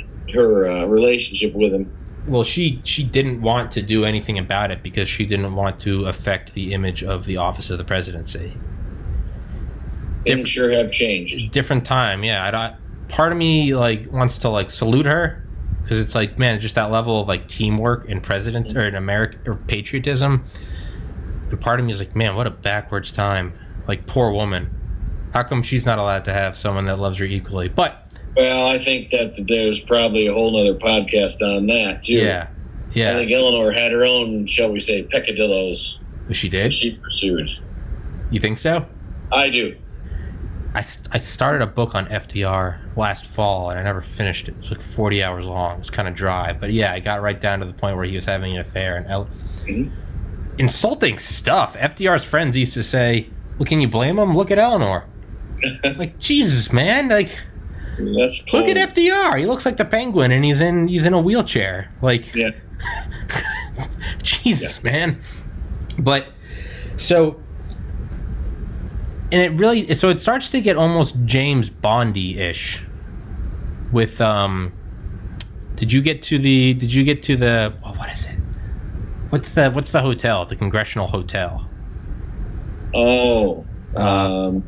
relationship with him. Well, she didn't want to do anything about it because she didn't want to affect the image of the office of the presidency. Things sure have changed. Different time, yeah. Part of me wants to salute her because it's man, just that level of teamwork and president or in America or patriotism. And part of me is man, what a backwards time. Poor woman. How come she's not allowed to have someone that loves her equally? But well, I think that there's probably a whole nother podcast on that too. Yeah. I think Eleanor had her own, shall we say, peccadillos. She did? She pursued. You think so? I do. I started a book on FDR last fall, and I never finished it. It was 40 hours long. It was kind of dry. But yeah, I got right down to the point where he was having an affair. And insulting stuff. FDR's friends used to say, well, can you blame him? Look at Eleanor. Jesus, man. That's cold. Look at FDR. He looks like the Penguin, and he's in a wheelchair. Yeah. Jesus, man. But so, and it starts to get almost James Bondy-ish. With did you get to the what is it? What's the hotel? The Congressional Hotel. Oh, I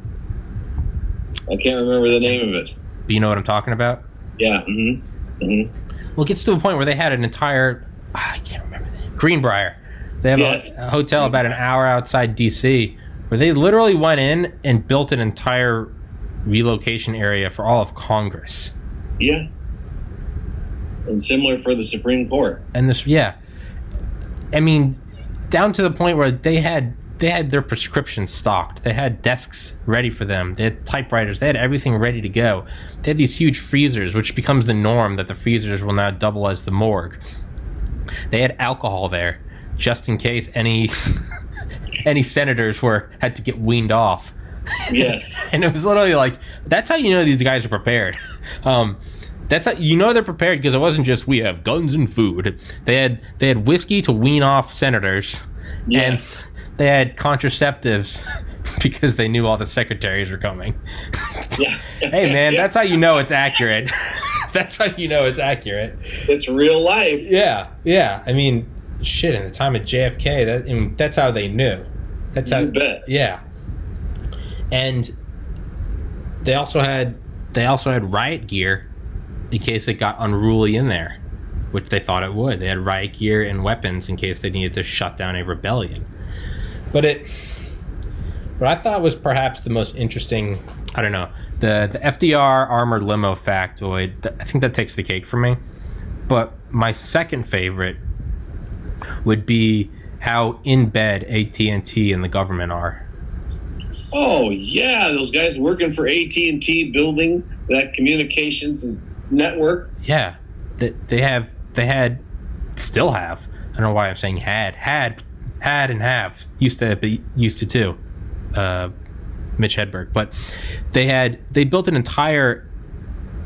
can't remember the name of it. But you know what I'm talking about? Yeah. Well, it gets to a point where they had an entire, I can't remember the name, Greenbrier. They have a hotel about an hour outside D.C. where they literally went in and built an entire relocation area for all of Congress. Yeah. And similar for the Supreme Court. And this, yeah. I mean, down to the point where they had their prescriptions stocked. They had desks ready for them. They had typewriters. They had everything ready to go. They had these huge freezers, which becomes the norm that the freezers will now double as the morgue. They had alcohol there, just in case any senators had to get weaned off. Yes. And it was literally that's how you know these guys are prepared. That's how you know they're prepared, because it wasn't just we have guns and food. They had whiskey to wean off senators. Yes. And they had contraceptives because they knew all the secretaries were coming. Yeah. Hey, man, that's how you know it's accurate. That's how you know it's accurate. It's real life. Yeah. I mean, shit, in the time of JFK, that's how they knew. That's how. You bet. Yeah. And they also had riot gear in case it got unruly in there, which they thought it would. They had riot gear and weapons in case they needed to shut down a rebellion. But what I thought was perhaps the most interesting, I don't know, the FDR armored limo factoid, I think that takes the cake for me. But my second favorite would be how in bed AT&T and the government are. Oh, yeah, those guys working for AT&T building that communications network. Yeah, they still have. I don't know why I'm saying had and have. Used to too. Mitch Hedberg. But they built an entire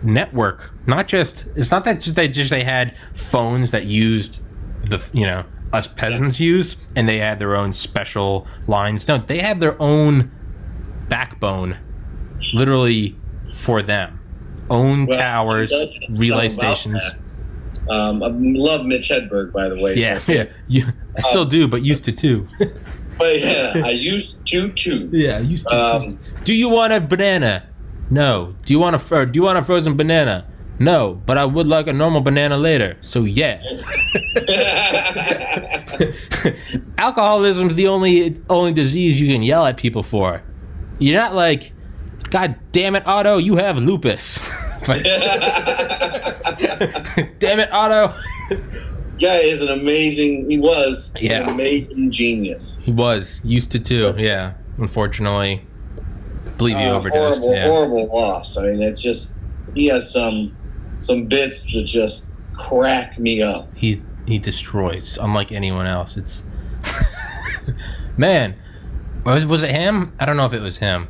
network. It's not that they had phones that used us peasants use, and they had their own special lines. No, they had their own backbone literally for them. Towers, relay stations. I love Mitch Hedberg, by the way. Yeah. I still do, but used to too. But yeah, I used to too. Yeah, I used to. Do you want a banana? No. Do you want a frozen banana? No, but I would like a normal banana later. So yeah. Alcoholism's the only disease you can yell at people for. You're not like, God damn it, Otto, you have lupus. But, damn it, Otto. Guy is an amazing genius. He was. Used to too, yeah. Unfortunately. I believe he overdosed. Horrible loss. I mean, it's just, he has some bits that just crack me up. He destroys, unlike anyone else. It's man, was it him? I don't know if it was him.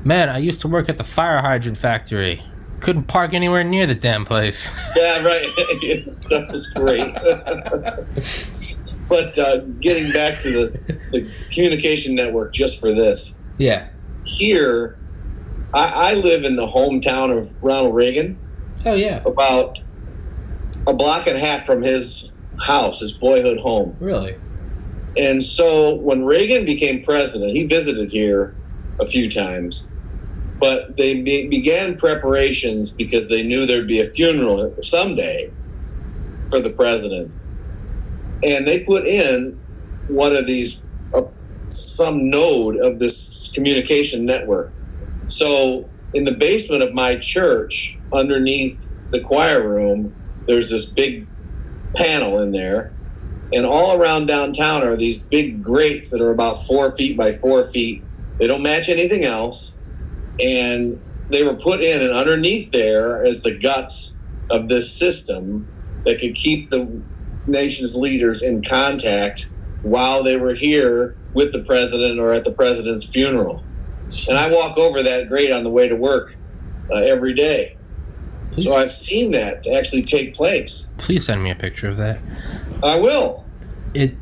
Man, I used to work at the fire hydrant factory. Couldn't park anywhere near the damn place. Yeah, right. Stuff was great. But getting back to the communication network just for this. Yeah. here, I live in the hometown of Ronald Reagan, Oh yeah. about a block and a half from his house, his boyhood home. Really? And so when Reagan became president, he visited here a few times, but they began preparations because they knew there'd be a funeral someday for the president. And they put in one of these, some node of this communication network. So in the basement of my church, underneath the choir room, there's this big panel in there. And all around downtown are these big grates that are about 4 feet by 4 feet. They don't match anything else. And they were put in, and underneath there is the guts of this system that could keep the nation's leaders in contact while they were here with the president or at the president's funeral. And I walk over that grate on the way to work every day. Please, so I've seen that actually take place. please send me a picture of that. I will. It's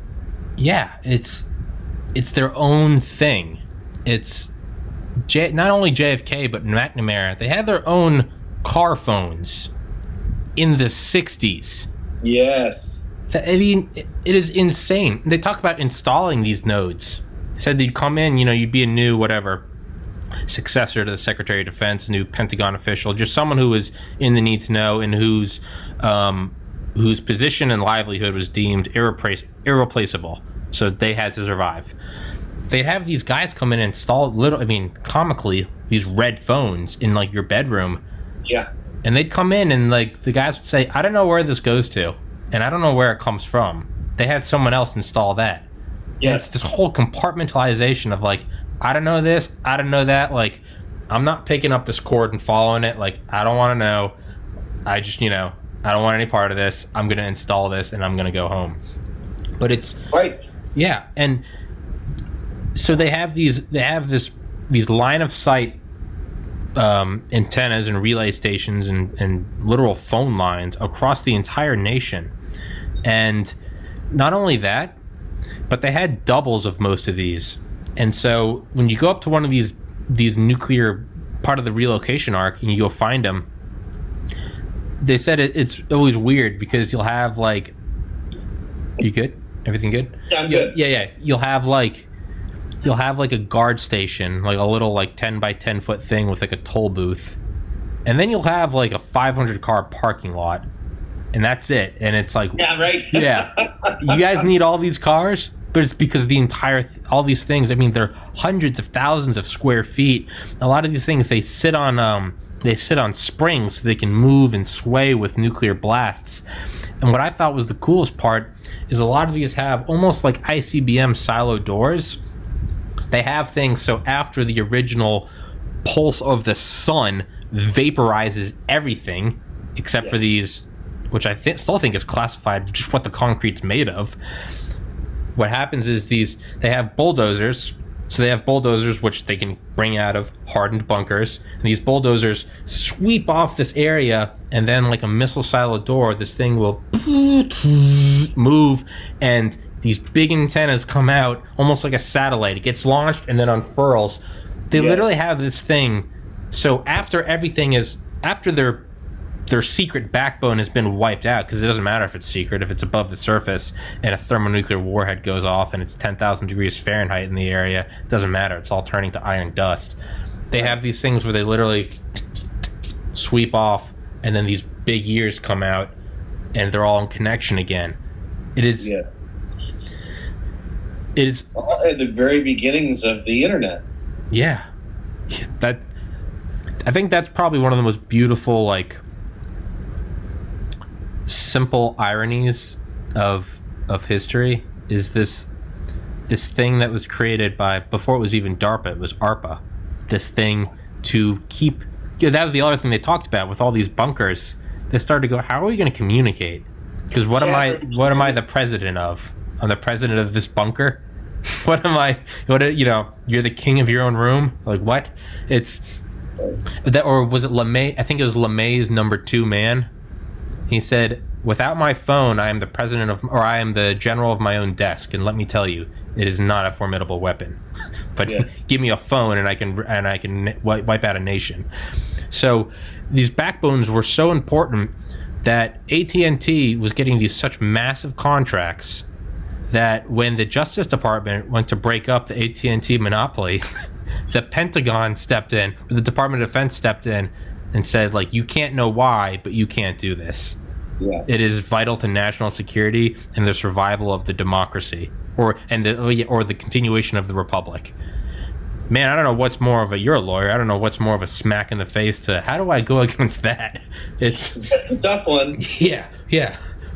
their own thing. It's not only JFK but McNamara. They had their own car phones in the 60s. Yes. I mean, it is insane. They talk about installing these nodes. They said they'd come in, you'd be a new whatever successor to the Secretary of Defense, new Pentagon official, just someone who was in the need to know and whose position and livelihood was deemed irreplaceable. So they had to survive. They'd have these guys come in and install comically, these red phones in like your bedroom. Yeah. And they'd come in and like the guys would say, I don't know where this goes to, and I don't know where it comes from. They had someone else install that. Yes. It's this whole compartmentalization of like, I don't know this, I don't know that. Like, I'm not picking up this cord and following it. Like, I don't want to know. I just, I don't want any part of this. I'm going to install this and I'm going to go home. But it's right. Yeah. And so they have these line of sight antennas and relay stations and literal phone lines across the entire nation. And not only that, but they had doubles of most of these. And so when you go up to one of these nuclear part of the relocation arc and you go find them, they said it's always weird because you'll have like, you good? Everything good? Yeah, I'm good. Yeah. You'll have like a guard station, like a little like 10 by 10 foot thing with like a toll booth. And then you'll have like a 500 car parking lot. And that's it. And it's like, yeah, right. Yeah. You guys need all these cars? But it's because the entire, all these things, I mean, they're hundreds of thousands of square feet. A lot of these things, they sit on springs so they can move and sway with nuclear blasts. And what I thought was the coolest part is a lot of these have almost like ICBM silo doors. They have things so after the original pulse of the sun vaporizes everything except for these, which I still think is classified just what the concrete's made of. What happens is they have bulldozers. So they have bulldozers which they can bring out of hardened bunkers. And these bulldozers sweep off this area, and then like a missile silo door, this thing will move, and these big antennas come out almost like a satellite. It gets launched and then unfurls. They literally have this thing. So after their secret backbone has been wiped out, because it doesn't matter if it's secret, if it's above the surface and a thermonuclear warhead goes off and it's 10,000 degrees Fahrenheit in the area, it doesn't matter. It's all turning to iron dust. They have these things where they literally sweep off, and then these big ears come out, and they're all in connection again. It is all at the very beginnings of the internet. Yeah. I think that's probably one of the most beautiful, like, simple ironies of history is this thing that was created by, before it was even DARPA, it was ARPA. This thing to keep, that was the other thing they talked about with all these bunkers. They started to go, how are we going to communicate? Because what am I the president of? I'm the president of this bunker. What am I? You're the king of your own room. Like what? It's that, or was it LeMay? I think it was LeMay's number 2 man. He said, without my phone, I am the general of my own desk, and let me tell you, it is not a formidable weapon. But yes, give me a phone, and I can wipe out a nation. So these backbones were so important that AT&T was getting these such massive contracts that when the Justice Department went to break up the AT&T monopoly, the Pentagon stepped in, the Department of Defense stepped in, and said, like, you can't know why, but you can't do this. Yeah. It is vital to national security and the survival of the democracy, or the continuation of the republic. Man, I don't know what's more of you're a lawyer. I don't know what's more of a smack in the face to how do I go against that? That's a tough one. Yeah.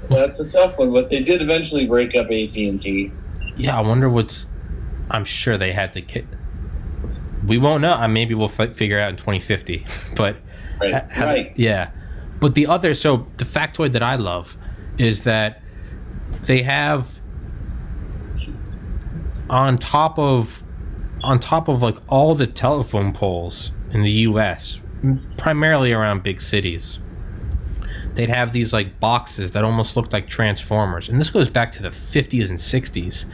That's a tough one, but they did eventually break up AT&T. Yeah, I wonder I'm sure they had to. We won't know. Maybe we'll figure out in 2050. But right. Yeah. But the factoid that I love is that they have on top of like all the telephone poles in the U.S., primarily around big cities, they'd have these like boxes that almost looked like transformers. And this goes back to the 50s and 60s.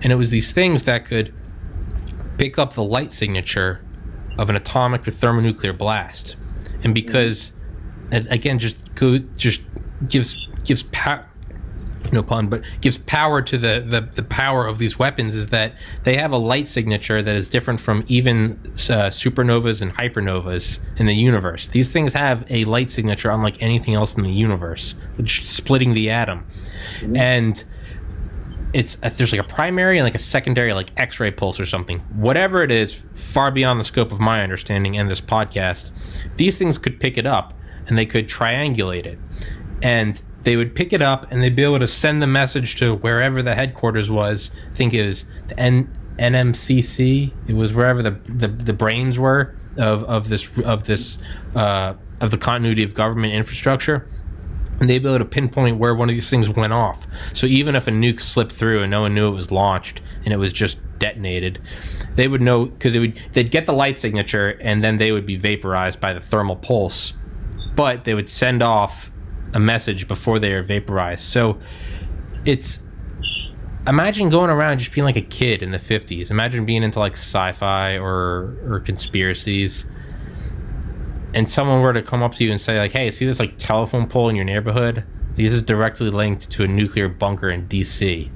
And it was these things that could pick up the light signature of an atomic or thermonuclear blast. And because, again, just gives power. No pun, but gives power to the power of these weapons is that they have a light signature that is different from even supernovas and hypernovas in the universe. These things have a light signature unlike anything else in the universe, splitting the atom. Mm-hmm. And there's like a primary and like a secondary, like X-ray pulse or something. Whatever it is, far beyond the scope of my understanding and this podcast, these things could pick it up and they could triangulate it. And they would pick it up and they'd be able to send the message to wherever the headquarters was. I think it was the NMCC. It was wherever the brains were of the continuity of government infrastructure. And they'd be able to pinpoint where one of these things went off. So even if a nuke slipped through and no one knew it was launched and it was just detonated, they would know because they'd get the light signature and then they would be vaporized by the thermal pulse. But they would send off a message before they are vaporized. So imagine going around just being like a kid in the 50s. Imagine being into like sci-fi or conspiracies, and someone were to come up to you and say like, hey, see this like telephone pole in your neighborhood? This is directly linked to a nuclear bunker in DC.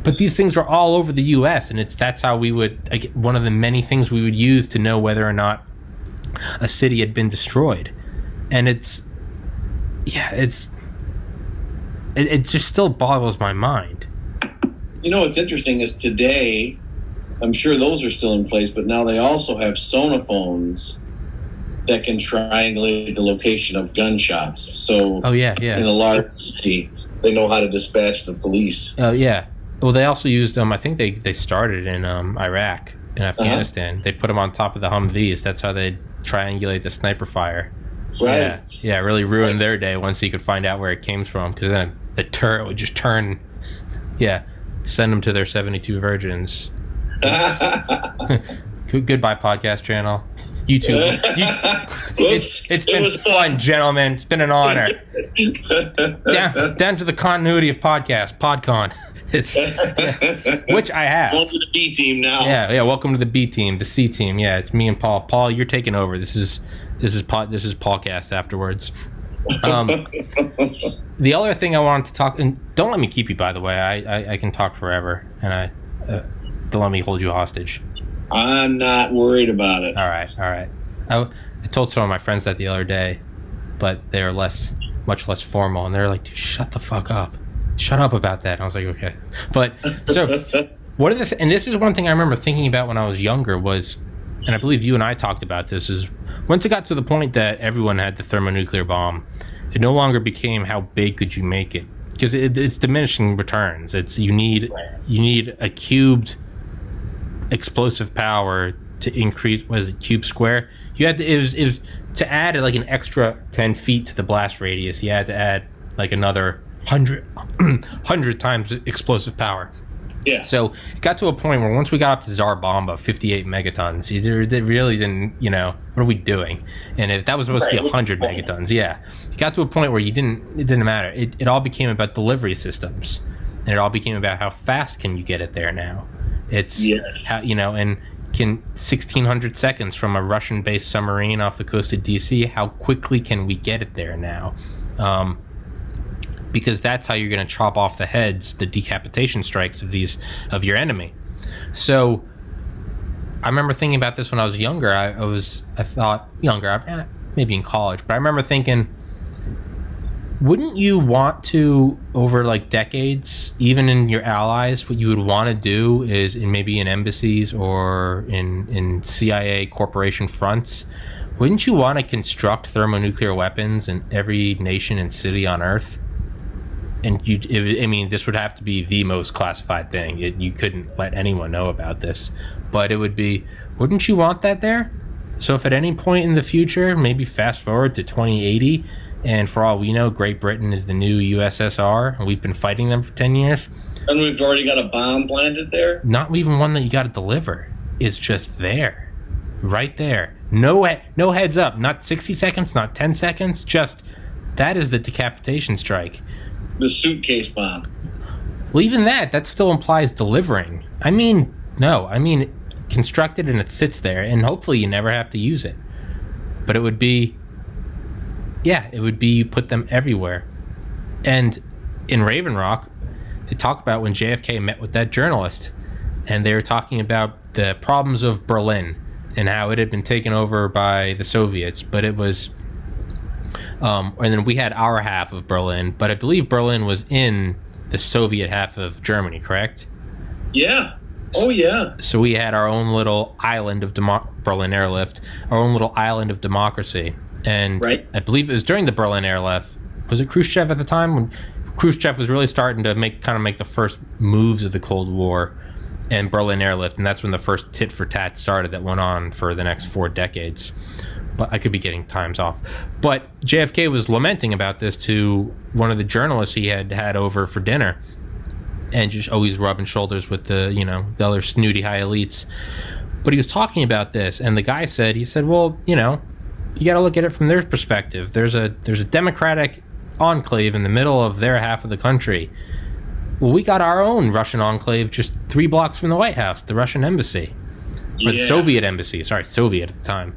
But these things are all over the US, and that's how we would, one of the many things we would use to know whether or not a city had been destroyed. And it just still boggles my mind. What's interesting is today, I'm sure those are still in place, but now they also have sonophones that can triangulate the location of gunshots. So in a large city, they know how to dispatch the police. Oh yeah. Well, they also used I think they started in Iraq and Afghanistan. They put them on top of the Humvees. That's how they triangulate the sniper fire. Right. Yeah, really ruined their day once you could find out where it came from, because then the turret would just turn. Yeah, send them to their 72 virgins. Goodbye, podcast channel. YouTube. It's been fun, gentlemen. It's been an honor. Down to the continuity of podcast, PodCon. Which I have. Welcome to the B team now. Yeah. Welcome to the B team, the C team. Yeah, it's me and Paul. Paul, you're taking over. This is podcast afterwards. The other thing I wanted to talk, and don't let me keep you, by the way. I can talk forever, and don't let me hold you hostage. I'm not worried about it. All right. I told some of my friends that the other day, but they're much less formal, and they're like, dude, shut the fuck up. Shut up about that. And I was like, okay. But so what are and this is one thing I remember thinking about when I was younger was, and I believe you and I talked about this, is once it got to the point that everyone had the thermonuclear bomb, it no longer became how big could you make it, because it's diminishing returns. It's you need a cubed explosive power to increase. What is it, cube square? You had to it was to add like an extra 10 feet to the blast radius. You had to add like another 100 times explosive power. Yeah. So it got to a point where once we got up to Tsar Bomba, 58 megatons, they really didn't, what are we doing? And if that was supposed to be 100 megatons, yeah. It got to a point where it didn't matter. It all became about delivery systems. And it all became about how fast can you get it there now. It's, how, and can 1,600 seconds from a Russian-based submarine off the coast of D.C., how quickly can we get it there now? Because that's how you're going to chop off the heads, the decapitation strikes of your enemy. So I remember thinking about this when I was younger. Maybe in college, but I remember thinking, wouldn't you want to, over like decades, even in your allies, what you would want to do is maybe in embassies or in CIA corporation fronts, wouldn't you want to construct thermonuclear weapons in every nation and city on Earth? And this would have to be the most classified thing. You couldn't let anyone know about this, but it would be, wouldn't you want that there? So if at any point in the future, maybe fast forward to 2080, and for all we know, Great Britain is the new USSR, and we've been fighting them for 10 years. And we've already got a bomb planted there? Not even one that you got to deliver. It's just there. Right there. No heads up. Not 60 seconds, not 10 seconds. Just, that is the decapitation strike. The suitcase bomb. Well, even that still implies delivering. Constructed and it sits there, and hopefully you never have to use it. But it would be you put them everywhere. And in Raven Rock, they talk about when JFK met with that journalist, and they were talking about the problems of Berlin and how it had been taken over by the Soviets, but it was, and then we had our half of Berlin, but I believe Berlin was in the Soviet half of Germany, correct? Yeah. Oh, yeah. So we had our own little island of Berlin airlift, our own little island of democracy. And right. I believe it was during the Berlin airlift. Was it Khrushchev at the time when Khrushchev was really starting to make the first moves of the Cold War, and Berlin airlift, and that's when the first tit for tat started that went on for the next 4 decades. But I could be getting times off. But JFK was lamenting about this to one of the journalists he had over for dinner, and just always rubbing shoulders with the other snooty high elites. But he was talking about this, and the guy said, well, you got to look at it from their perspective. There's a democratic enclave in the middle of their half of the country. Well, we got our own Russian enclave just 3 blocks from the White House, the Russian embassy. Or the Soviet embassy. Sorry, Soviet at the time.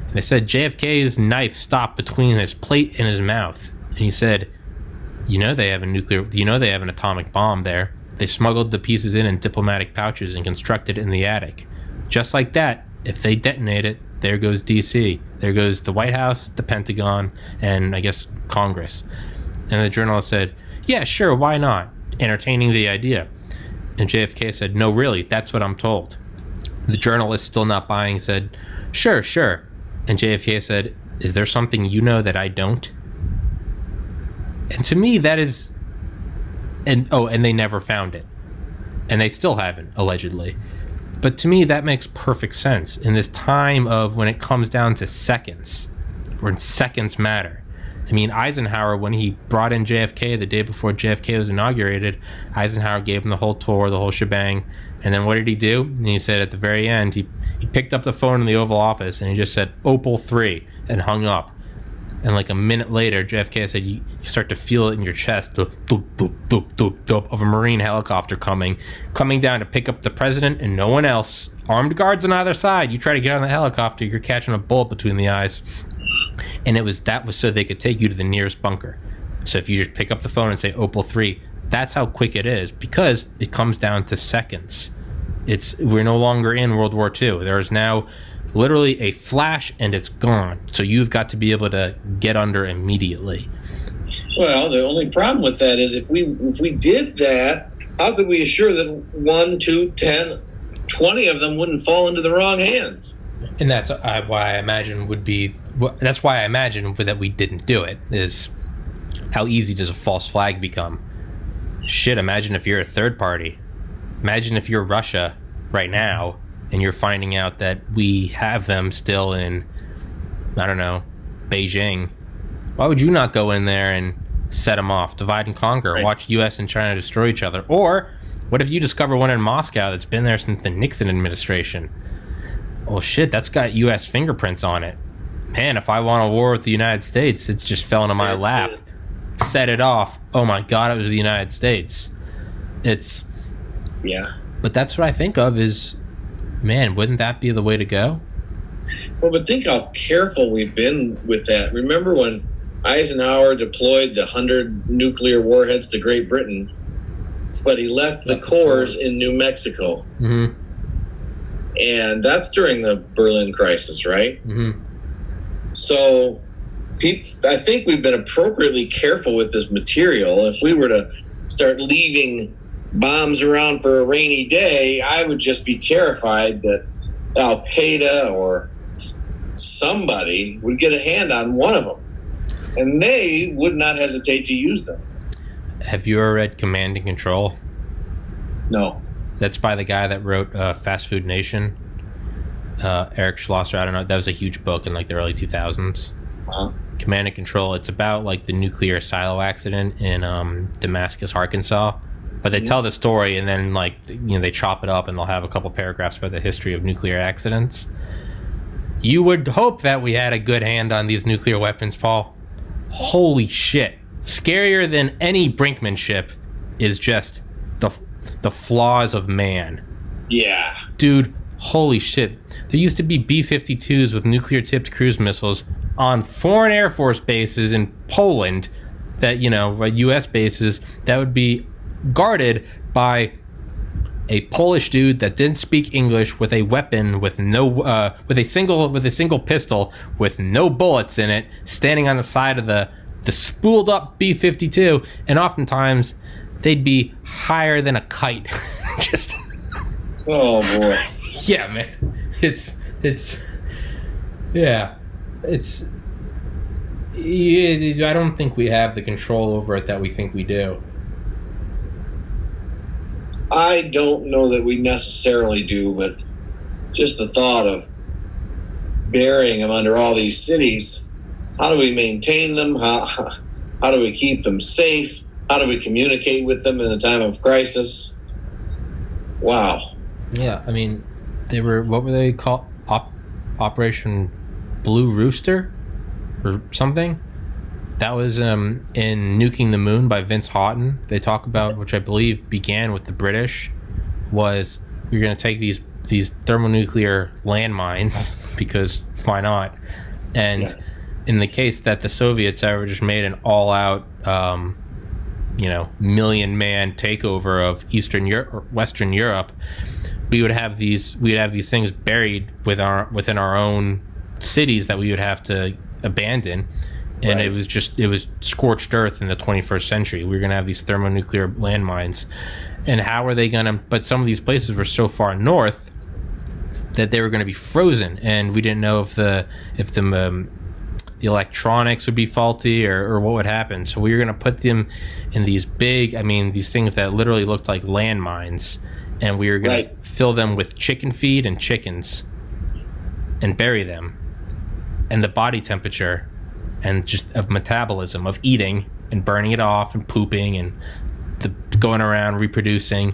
And they said JFK's knife stopped between his plate and his mouth. And he said, they have they have an atomic bomb there. They smuggled the pieces in diplomatic pouches and constructed it in the attic. Just like that, if they detonate it, there goes D.C. There goes the White House, the Pentagon, and I guess Congress. And the journalist said, yeah, sure, why not? Entertaining the idea. And JFK said, no, really, that's what I'm told. The journalist, still not buying, said, sure. And JFK said, is there something you know that I don't? And to me, that is... And they never found it. And they still haven't, allegedly. But to me, that makes perfect sense in this time of when it comes down to seconds, when seconds matter. I mean, Eisenhower, when he brought in JFK the day before JFK was inaugurated, Eisenhower gave him the whole tour, the whole shebang. And then what did he do? And he said at the very end, he picked up the phone in the Oval Office and he just said, Opal 3, and hung up. And like a minute later, JFK said, you start to feel it in your chest, the doop, doop, doop, doop, doop, of a Marine helicopter coming down to pick up the president and no one else. Armed guards on either side. You try to get on the helicopter, you're catching a bullet between the eyes. And that was so they could take you to the nearest bunker. So if you just pick up the phone and say Opal 3, that's how quick it is, because it comes down to seconds. We're no longer in World War II. There is now literally a flash and it's gone. So you've got to be able to get under immediately. Well, the only problem with that is if we did that, how could we assure that 1, 2, 10, 20 of them wouldn't fall into the wrong hands? And that's why I imagine that's why I imagine that we didn't do it, is how easy does a false flag become? Shit, imagine if you're a third party. Imagine if you're Russia right now and you're finding out that we have them still in, I don't know, Beijing. Why would you not go in there and set them off, divide and conquer, right? Watch U.S. and China destroy each other? Or What if you discover one in Moscow that's been there since the Nixon administration? Well, shit, that's got U.S. fingerprints on it. Man, if I want a war with the United States, it's just fell into my lap. Set it off. Oh my God, it was the United States. It's... Yeah. But that's what I think of is, man, wouldn't that be the way to go? Well, but think how careful we've been with that. Remember when Eisenhower deployed the 100 nuclear warheads to Great Britain, but he left the cores in New Mexico. Mm-hmm. And that's during the Berlin crisis, right? Mm-hmm. So I think we've been appropriately careful with this material. If we were to start leaving bombs around for a rainy day, I would just be terrified that Al Qaeda or somebody would get a hand on one of them, and they would not hesitate to use them. Have you ever read Command and Control? No. That's by the guy that wrote Fast Food Nation. Eric Schlosser, I don't know. That was a huge book in like the early 2000s. Uh-huh. Command and Control. It's about like the nuclear silo accident in Damascus, Arkansas. But they tell the story, and then like they chop it up, and they'll have a couple paragraphs about the history of nuclear accidents. You would hope that we had a good hand on these nuclear weapons, Paul. Holy shit! Scarier than any brinkmanship is just the flaws of man. Yeah, dude. Holy shit! There used to be B-52s with nuclear-tipped cruise missiles on foreign Air Force bases in Poland. That U.S. bases that would be guarded by a Polish dude that didn't speak English with a weapon with no with a single pistol with no bullets in it, standing on the side of the spooled up B-52, and oftentimes they'd be higher than a kite. Just oh boy. Yeah, man. It's I don't think we have the control over it that we think we do. I don't know that we necessarily do, but just the thought of burying them under all these cities, how do we maintain them? How do we keep them safe? How do we communicate with them in a time of crisis? Wow. Yeah, I mean, what were they called? Operation Blue Rooster or something? That was in Nuking the Moon by Vince Houghton. They talk about, which I believe began with the British, was you're going to take these thermonuclear landmines, because why not? And in the case that the Soviets ever just made an all-out, million-man takeover of Eastern Europe or Western Europe, we'd have these things buried within our own cities that we would have to abandon. And right. It was scorched earth in the 21st century. We were going to have these thermonuclear landmines. And how are they going to... But some of these places were so far north that they were going to be frozen. And we didn't know if the electronics would be faulty or what would happen. So we were going to put them in these big... these things that literally looked like landmines. And we were going to fill them with chicken feed and chickens and bury them. And the body temperature... and just of metabolism, of eating and burning it off and pooping and going around reproducing,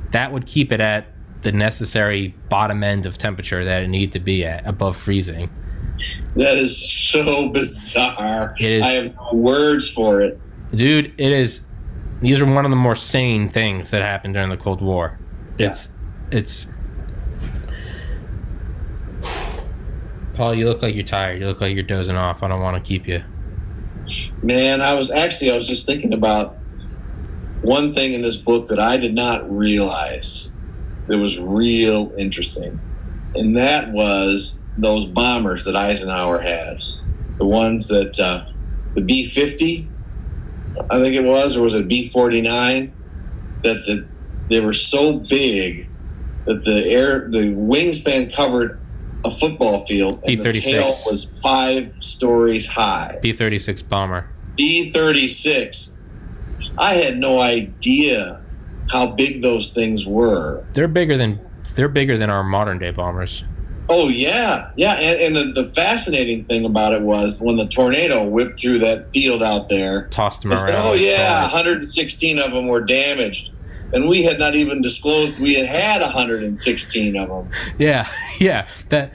that would keep it at the necessary bottom end of temperature that it needed to be at, above freezing. That is so bizarre. It is, I have no words for it. Dude, it is. These are one of the more sane things that happened during the Cold War. Yeah. It's Paul, you look like you're tired. You look like you're dozing off. I don't want to keep you. Man, I was just thinking about one thing in this book that I did not realize that was real interesting. And that was those bombers that Eisenhower had. The ones that, the B-50, I think it was, or was it B-49? That they were so big that the wingspan covered a football field, and B-36. The tail was 5 stories high. B-36 bomber. B-36. I had no idea how big those things were. They're bigger than our modern day bombers. Oh yeah. And the fascinating thing about it was when the tornado whipped through that field out there, tossed them around. Said, oh yeah, 116 of them were damaged. And we had not even disclosed we had 116 of them. Yeah. It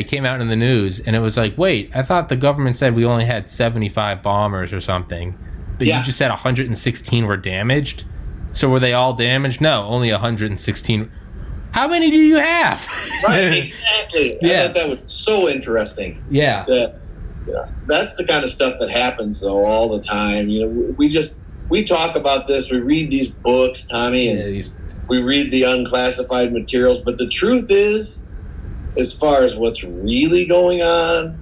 came out in the news, and it was like, wait, I thought the government said we only had 75 bombers or something, but you just said 116 were damaged. So were they all damaged? No, only 116. How many do you have? Right, exactly. I thought that was so interesting. Yeah. That's the kind of stuff that happens though all the time. We talk about this. We read these books, Tommy, and we read the unclassified materials. But the truth is, as far as what's really going on,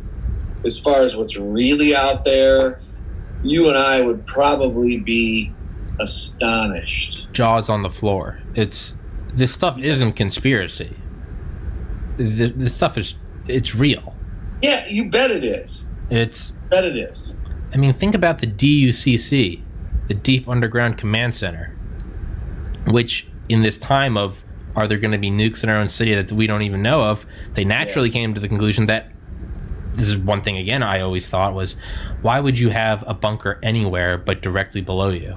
as far as what's really out there, you and I would probably be astonished. Jaws on the floor. This stuff isn't conspiracy. This stuff it's real. Yeah, you bet it is. Bet it is. I mean, think about the DUCC, the Deep Underground Command Center, which in this time of, are there going to be nukes in our own city that we don't even know of, they naturally came to the conclusion that, this is one thing again I always thought was, why would you have a bunker anywhere but directly below you?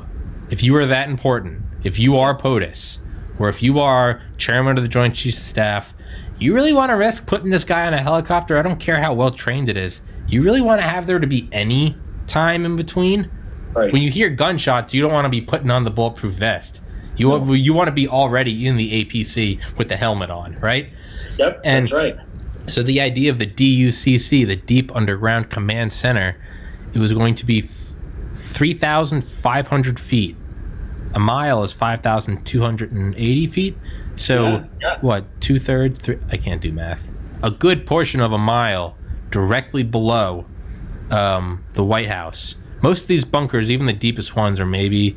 If you are that important, if you are POTUS, or if you are chairman of the Joint Chiefs of Staff, you really want to risk putting this guy on a helicopter? I don't care how well trained it is. You really want to have there to be any time in between? Right. When you hear gunshots, you don't want to be putting on the bulletproof vest. You want to be already in the APC with the helmet on, right? Yep, that's right. So the idea of the DUCC, the Deep Underground Command Center, it was going to be 3,500 feet. A mile is 5,280 feet. So what? 2/3? I can't do math. A good portion of a mile directly below the White House. Most of these bunkers, even the deepest ones, are maybe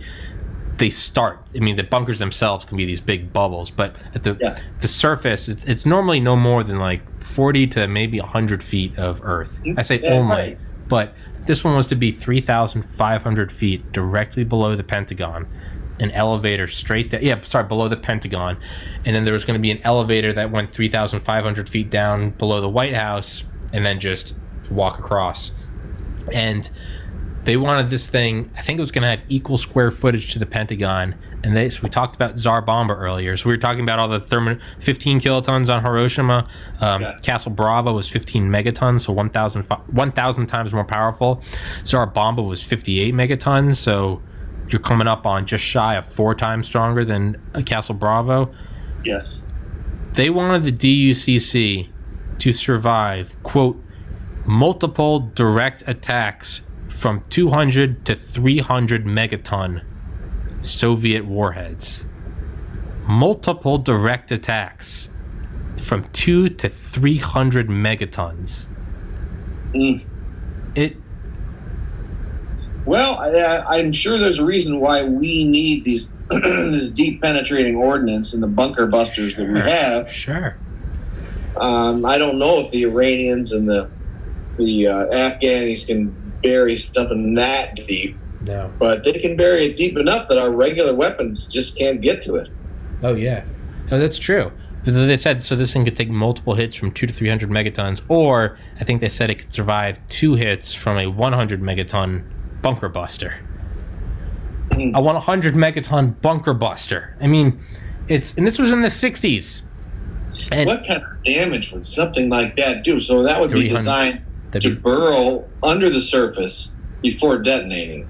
they start. I mean, the bunkers themselves can be these big bubbles, but at the surface, it's normally no more than like 40 to maybe 100 feet of earth. I say only, but this one was to be 3,500 feet directly below the Pentagon. An elevator straight down, below the Pentagon, and then there was going to be an elevator that went 3,500 feet down below the White House, and then just walk across. And they wanted this thing, I think it was going to have equal square footage to the Pentagon. And so we talked about Tsar Bomba earlier. So we were talking about all the 15 kilotons on Hiroshima. Castle Bravo was 15 megatons, so 1,000 times more powerful. Tsar Bomba was 58 megatons, so you're coming up on just shy of 4 times stronger than Castle Bravo. Yes. They wanted the DUCC to survive, quote, multiple direct attacks from 200 to 300 megaton Soviet warheads. Multiple direct attacks from 200 to 300 megatons. Well, I'm sure there's a reason why we need these this deep penetrating ordnance and the bunker busters that we have. Sure. I don't know if the Iranians and the Afghanis can bury something that deep. No. But they can bury it deep enough that our regular weapons just can't get to it. Oh, yeah. Oh, that's true. They said, so this thing could take multiple hits from 200 to 300 megatons, or I think they said it could survive 2 hits from a 100 megaton bunker buster. A 100 megaton bunker buster. I mean, and this was in the 60s. And what kind of damage would something like that do? So that would be designed to burrow under the surface before detonating.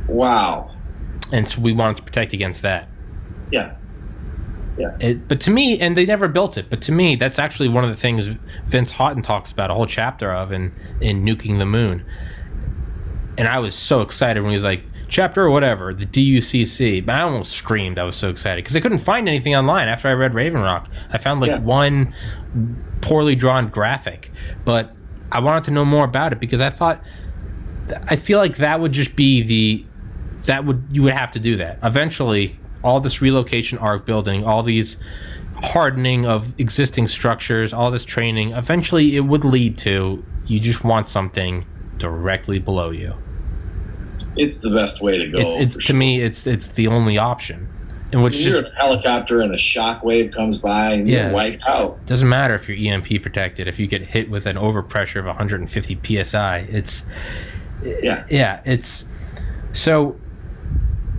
Wow. And so we wanted to protect against that. Yeah. But to me, and they never built it, but to me, that's actually one of the things Vince Houghton talks about a whole chapter of in Nuking the Moon. And I was so excited when he was like, chapter or whatever, the DUCC. I almost screamed. I was so excited because I couldn't find anything online after I read Raven Rock. I found one poorly drawn graphic, but I wanted to know more about it because I feel like that would just be you would have to do that. Eventually, all this relocation arc building, all these hardening of existing structures, all this training, eventually it would lead to, you just want something directly below you. It's the best way to go. To me, it's the only option. In which you're in a helicopter and a shock wave comes by and you're wiped out. Doesn't matter if you're EMP protected. If you get hit with an overpressure of 150 psi, it's so.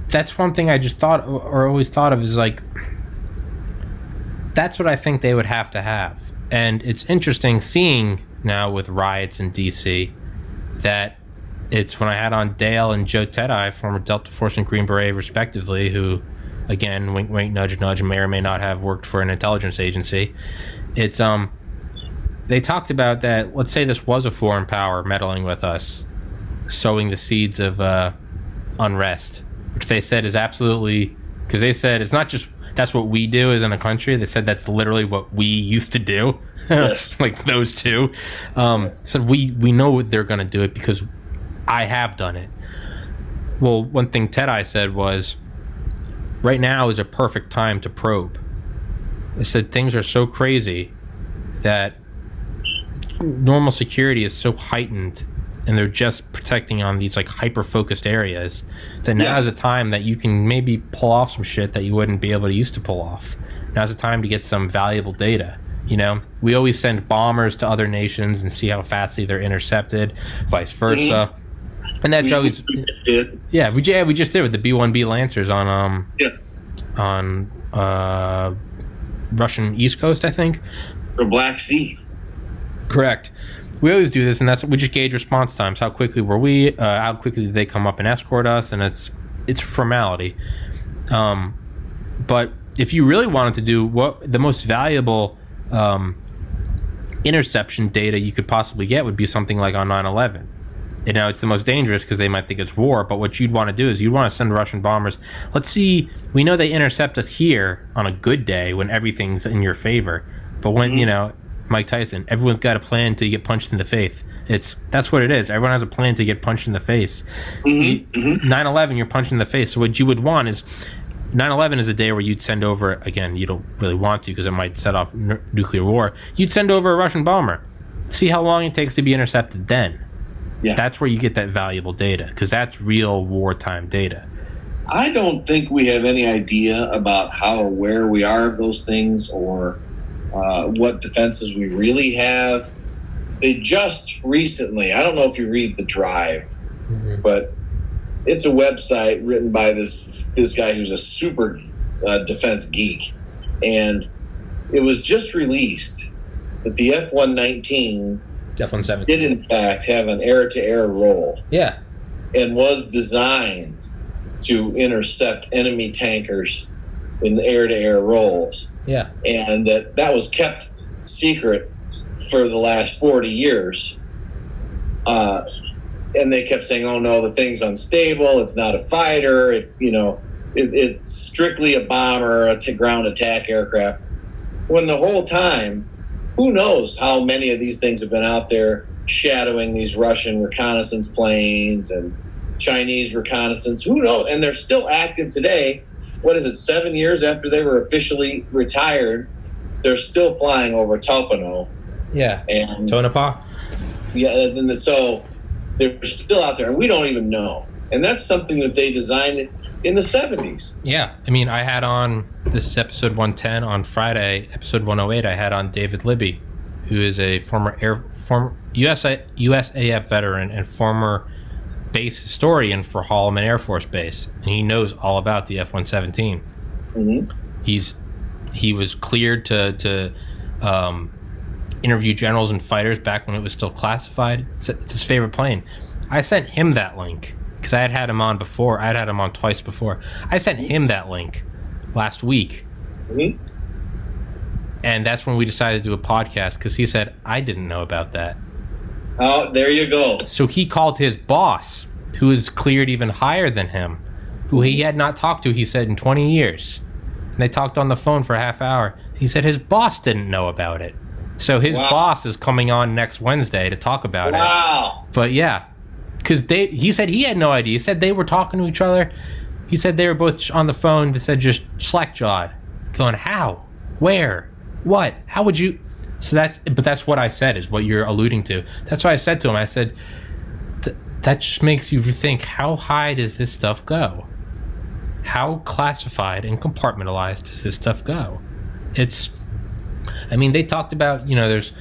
that's one thing I just thought, or always thought of, is like, that's what I think they would have to have. And it's interesting seeing now with riots in DC that it's when I had on Dale and Joe Tedeye, former Delta Force and Green Beret respectively, who, again, wink wink nudge nudge, may or may not have worked for an intelligence agency. It's they talked about that, let's say this was a foreign power meddling with us, sowing the seeds of unrest, which they said is absolutely, because they said it's not just that's what we do as in a country. They said that's literally what we used to do. Yes. Like those two. Yes. So we know they're going to do it because I have done it. Well, one thing Tedeye said was, right now is a perfect time to probe. They said things are so crazy that normal security is so heightened, and they're just protecting on these like hyper-focused areas, that now is a time that you can maybe pull off some shit that you wouldn't be able to used to pull off. Now's a time to get some valuable data. You know, we always send bombers to other nations and see how fastly they're intercepted, vice versa. And that's always we just did with the B-1B Lancers on Russian East Coast, I think. The Black Sea. Correct. We always do this, and that's we just gauge response times. How quickly were we? How quickly did they come up and escort us? And it's formality. But if you really wanted to do what the most valuable interception data you could possibly get would be something like on 9/11. And now it's the most dangerous because they might think it's war. But what you'd want to do is you'd want to send Russian bombers. Let's see. We know they intercept us here on a good day when everything's in your favor. But when Mike Tyson, everyone's got a plan to get punched in the face. That's what it is. Everyone has a plan to get punched in the face. 9/11, you're punched in the face. So what you would want is 9/11 is a day where you'd send over, again, you don't really want to because it might set off nuclear war. You'd send over a Russian bomber. See how long it takes to be intercepted then. Yeah. That's where you get that valuable data because that's real wartime data. I don't think we have any idea about how aware we are of those things or what defenses we really have. They just recently, I don't know if you read The Drive, but it's a website written by this guy who's a super defense geek. And it was just released that the F-119 did in fact have an air-to-air role. Yeah. And was designed to intercept enemy tankers in the air-to-air roles. Yeah. And that was kept secret for the last 40 years. And they kept saying, oh no, the thing's unstable, it's not a fighter, it's strictly a bomber, a ground attack aircraft. When the whole time, who knows how many of these things have been out there shadowing these Russian reconnaissance planes and Chinese reconnaissance, who knows? And they're still active today. What is it, 7 years after they were officially retired, they're still flying over Topano. Yeah, and Tonopah. Yeah, and so they're still out there, and we don't even know. And that's something that they designed in the 70s. Yeah, I mean, I had on, this is episode 110, on Friday, episode 108, I had on David Libby, who is a former USAF veteran and former base historian for Holloman Air Force Base, and he knows all about the F-117. He was cleared to interview generals and fighters back when it was still classified. It's his favorite plane. I sent him that link because I had him on before. I had him on twice before. I sent him that link last week. And that's when we decided to do a podcast because he said, I didn't know about that. Oh, there you go. So he called his boss, who is cleared even higher than him, who he had not talked to, he said, in 20 years. And they talked on the phone for a half hour. He said his boss didn't know about it. So his boss is coming on next Wednesday to talk about it. Wow. But yeah, because he said he had no idea. He said they were talking to each other. He said they were both on the phone. They said just slack-jawed, going, how? Where? What? How would you? But that's what I said, is what you're alluding to. That's what I said to him. I said, that just makes you think, how high does this stuff go? How classified and compartmentalized does this stuff go? They talked about, there's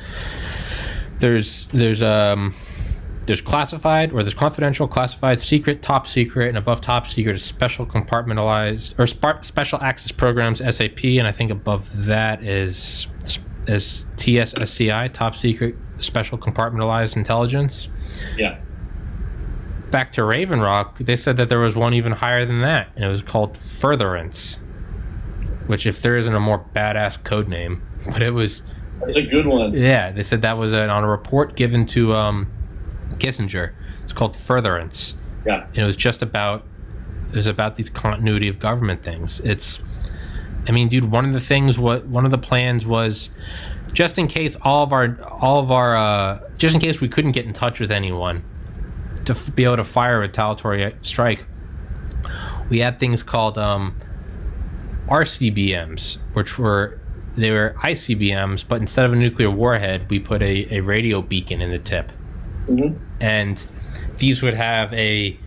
there's classified, or there's confidential, classified, secret, top secret, and above top secret is special compartmentalized, or special access programs, SAP, and I think above that is TSSCI, top secret, special compartmentalized intelligence. Yeah. Back to Raven Rock, they said that there was one even higher than that, and it was called Furtherance, which, if there isn't a more badass code name, but it was... That's a good one. Yeah, they said that was on a report given to Kissinger. It's called Furtherance. Yeah. And it was just about... It was about these continuity of government things. It's... I mean, dude, one of the plans was, just in case just in case we couldn't get in touch with anyone, to be able to fire a retaliatory strike, we had things called RCBMs, which were ICBMs, but instead of a nuclear warhead, we put a radio beacon in the tip. Mm-hmm. And these would have a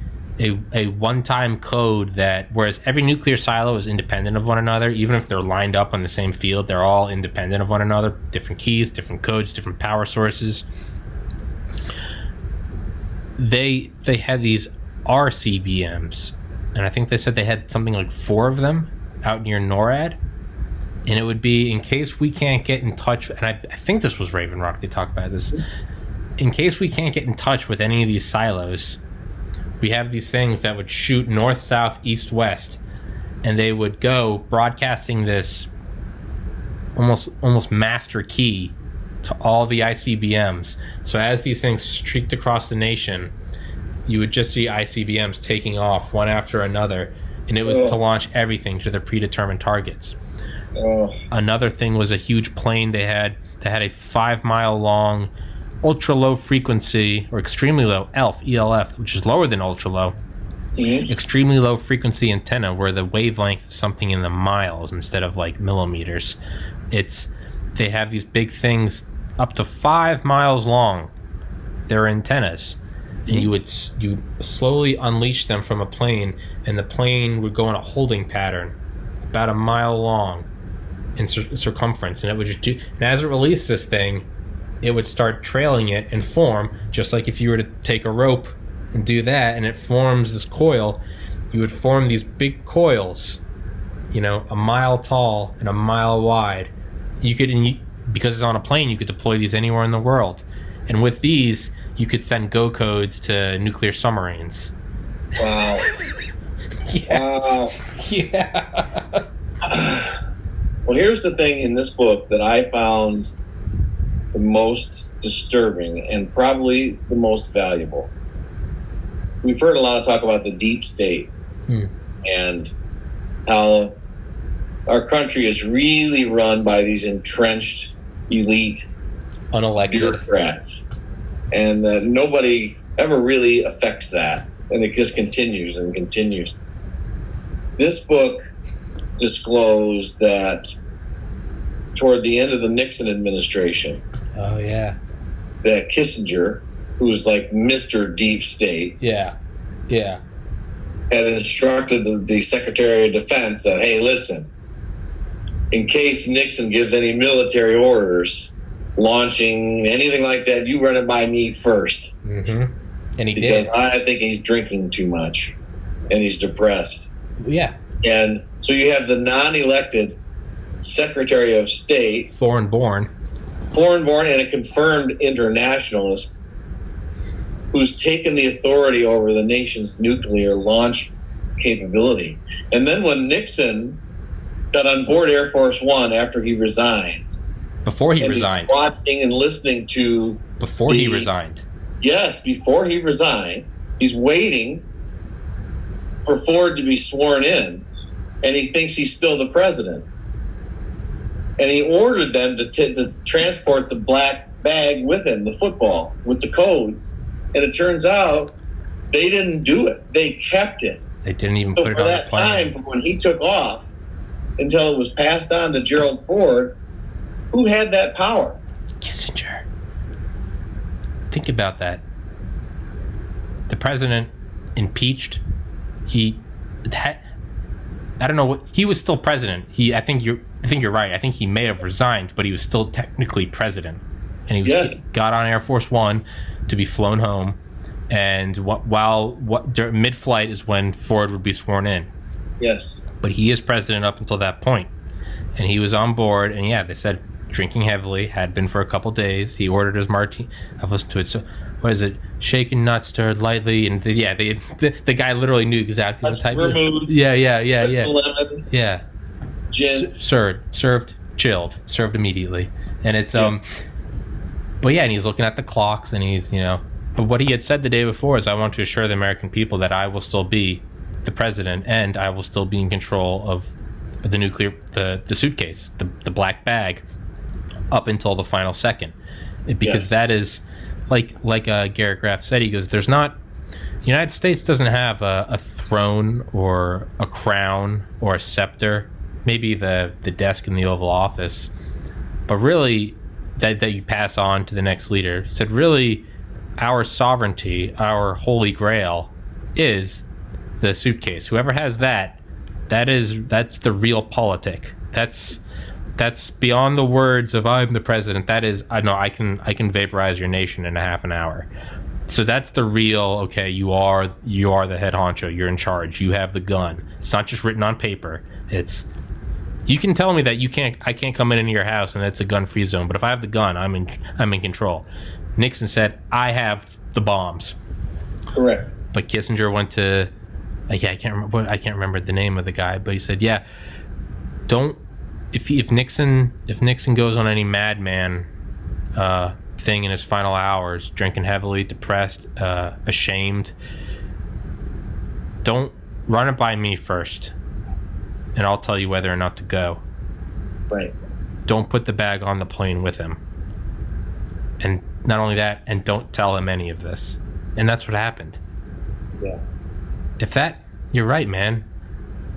one-time code that, whereas every nuclear silo is independent of one another, even if they're lined up on the same field, they're all independent of one another, different keys, different codes, different power sources. They had these RCBMs, and I think they said they had something like 4 of them out near NORAD, and it would be, in case we can't get in touch, and I think this was Raven Rock, they talked about this, in case we can't get in touch with any of these silos, we have these things that would shoot north, south, east, west, and they would go broadcasting this almost master key to all the ICBMs. So as these things streaked across the nation, you would just see ICBMs taking off one after another, and it was to launch everything to their predetermined targets. Another thing was a huge plane they had that had a 5-mile long ultra low frequency, or extremely low, ELF, which is lower than ultra low, extremely low frequency antenna, where the wavelength is something in the miles instead of like millimeters. They have these big things up to 5 miles long. They're antennas, and you slowly unleash them from a plane, and the plane would go in a holding pattern about a mile long in circumference, and it would just do. And as it released this thing, it would start trailing it and form, just like if you were to take a rope and do that, and it forms this coil. You would form these big coils, a mile tall and a mile wide. Because it's on a plane, you could deploy these anywhere in the world. And with these, you could send go codes to nuclear submarines. Wow. Yeah. Wow. Yeah. Well, here's the thing in this book that I found the most disturbing and probably the most valuable. We've heard a lot of talk about the deep state and how our country is really run by these entrenched elite unelected bureaucrats, and nobody ever really affects that, and it just continues and continues. This book disclosed that toward the end of the Nixon administration, that Kissinger, who's like Mr. Deep State, had instructed the Secretary of Defense that, hey, listen, in case Nixon gives any military orders, launching anything like that, you run it by me first. Mm-hmm. And he because did. I think he's drinking too much and he's depressed. Yeah. And so you have the non-elected Secretary of State, foreign-born, and a confirmed internationalist who's taken the authority over the nation's nuclear launch capability. And then when Nixon got on board Air Force One after he resigned, watching and listening to he resigned. Yes, before he resigned, he's waiting for Ford to be sworn in, and he thinks he's still the president. And he ordered them to transport the black bag with him, the football, with the codes. And it turns out they didn't do it. They kept it. They didn't even put it on the plane. For that time, from when he took off until it was passed on to Gerald Ford, who had that power? Kissinger. Think about that. The president impeached. I don't know what he was still president. I think you're right. I think he may have resigned, but he was still technically president. And he got on Air Force One to be flown home And mid-flight is when Ford would be sworn in. Yes. But he is president up until that point. And he was on board, and yeah, they said drinking heavily, had been for a couple days. He ordered his martini. I've listened to it. So, what is it? Shaken, not stirred, lightly. And the guy literally knew exactly what type of... Yeah. Lemon, yeah. gin. Served, chilled. Served immediately. And it's, But yeah, and he's looking at the clocks, and he's, But what he had said the day before is, I want to assure the American people that I will still be the president, and I will still be in control of the suitcase, the black bag, up until the final second. Because that is, like Garrett Graff said, he goes, the United States doesn't have a throne or a crown or a scepter, maybe the desk in the Oval Office, but really that you pass on to the next leader. He said, really, our sovereignty, our holy grail, is the suitcase. Whoever has that's the real politic. That's beyond the words of I'm the president. That is, I know I can vaporize your nation in a half an hour. So that's the real, okay, you are the head honcho, you're in charge, you have the gun. It's not just written on paper. It's, you can tell me that I can't come into your house and it's a gun-free zone, but if I have the gun, I'm in control. Nixon said, I have the bombs. Correct. But Kissinger went to, I can't remember the name of the guy, but he said, yeah, don't, if Nixon goes on any madman thing in his final hours, drinking heavily, depressed, ashamed, don't run it by me first, and I'll tell you whether or not to go. Right. Don't put the bag on the plane with him. And not only that, and don't tell him any of this. And that's what happened. Yeah. You're right, man.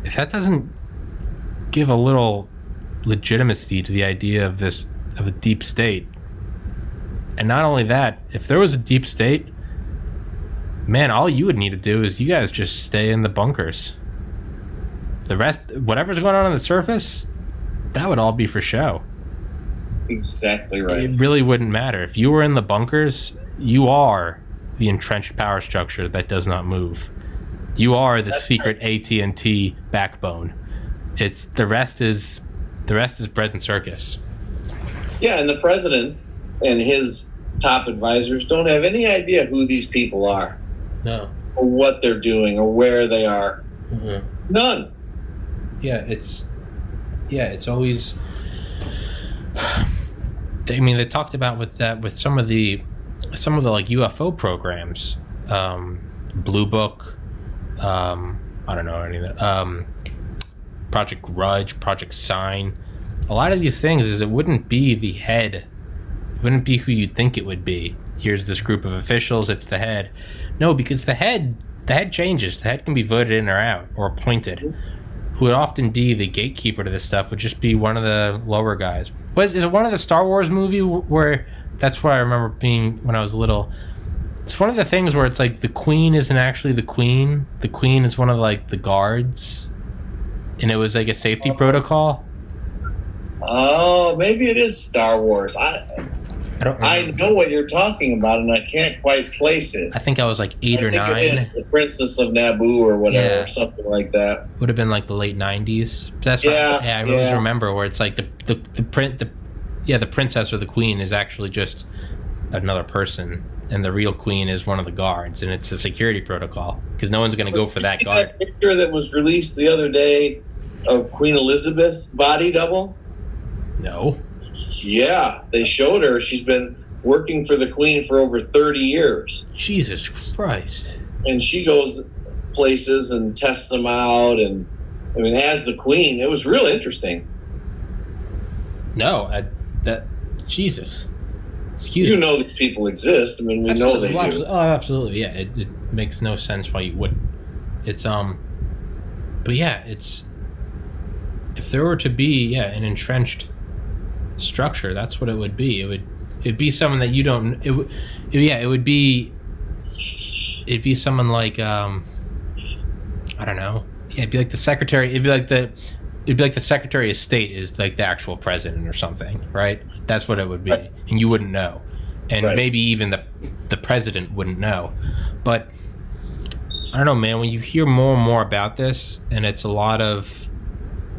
If that doesn't give a little legitimacy to the idea of a deep state, and not only that, if there was a deep state, man, all you would need to do is you guys just stay in the bunkers. The rest, whatever's going on the surface, that would all be for show. Exactly right. It really wouldn't matter. If you were in the bunkers, you are the entrenched power structure that does not move. You are the secret AT&T backbone. It's the rest is bread and circus. Yeah, and the president and his top advisors don't have any idea who these people are. No. Or what they're doing or where they are. Mm-hmm. None. Yeah, it's always. I mean, they talked about with some of the like UFO programs, Blue Book, I don't know any of that, Project Grudge, Project Sign. A lot of these things is it wouldn't be the head, it wouldn't be who you'd think it would be. Here's this group of officials, it's the head. No, because the head changes. The head can be voted in or out or appointed. Who would often be the gatekeeper to this stuff would just be one of the lower guys. Is it one of the Star Wars movie where that's what I remember being when I was little? It's one of the things where it's like the queen isn't actually the queen. The queen is one of like the guards, and it was like a safety protocol. Oh, maybe it is Star Wars. I know what you're talking about, and I can't quite place it. I think I was like 8 or 9. It is the Princess of Naboo or whatever, or something like that. Would have been like the late 90s. That's I always remember where it's like the princess or the queen is actually just another person, and the real queen is one of the guards, and it's a security protocol because no one's going to go for that guard. That picture that was released the other day of Queen Elizabeth's body double? No. Yeah, they showed her. She's been working for the Queen for over 30 years. Jesus Christ. And she goes places and tests them out. And, I mean, as the Queen, it was real interesting. No, Jesus. Excuse me. You know these people exist. I mean, we know they do. Oh, absolutely. Yeah, it makes no sense why you wouldn't. It's, but yeah, it's, if there were to be, an entrenched structure, that's what it would be. It'd be someone that you don't. It'd be someone like I don't know. Yeah, it'd be like the secretary. It'd be like the Secretary of State is like the actual president or something, right? That's what it would be, and you wouldn't know. And maybe even the president wouldn't know. But I don't know, man, when you hear more and more about this, and it's a lot of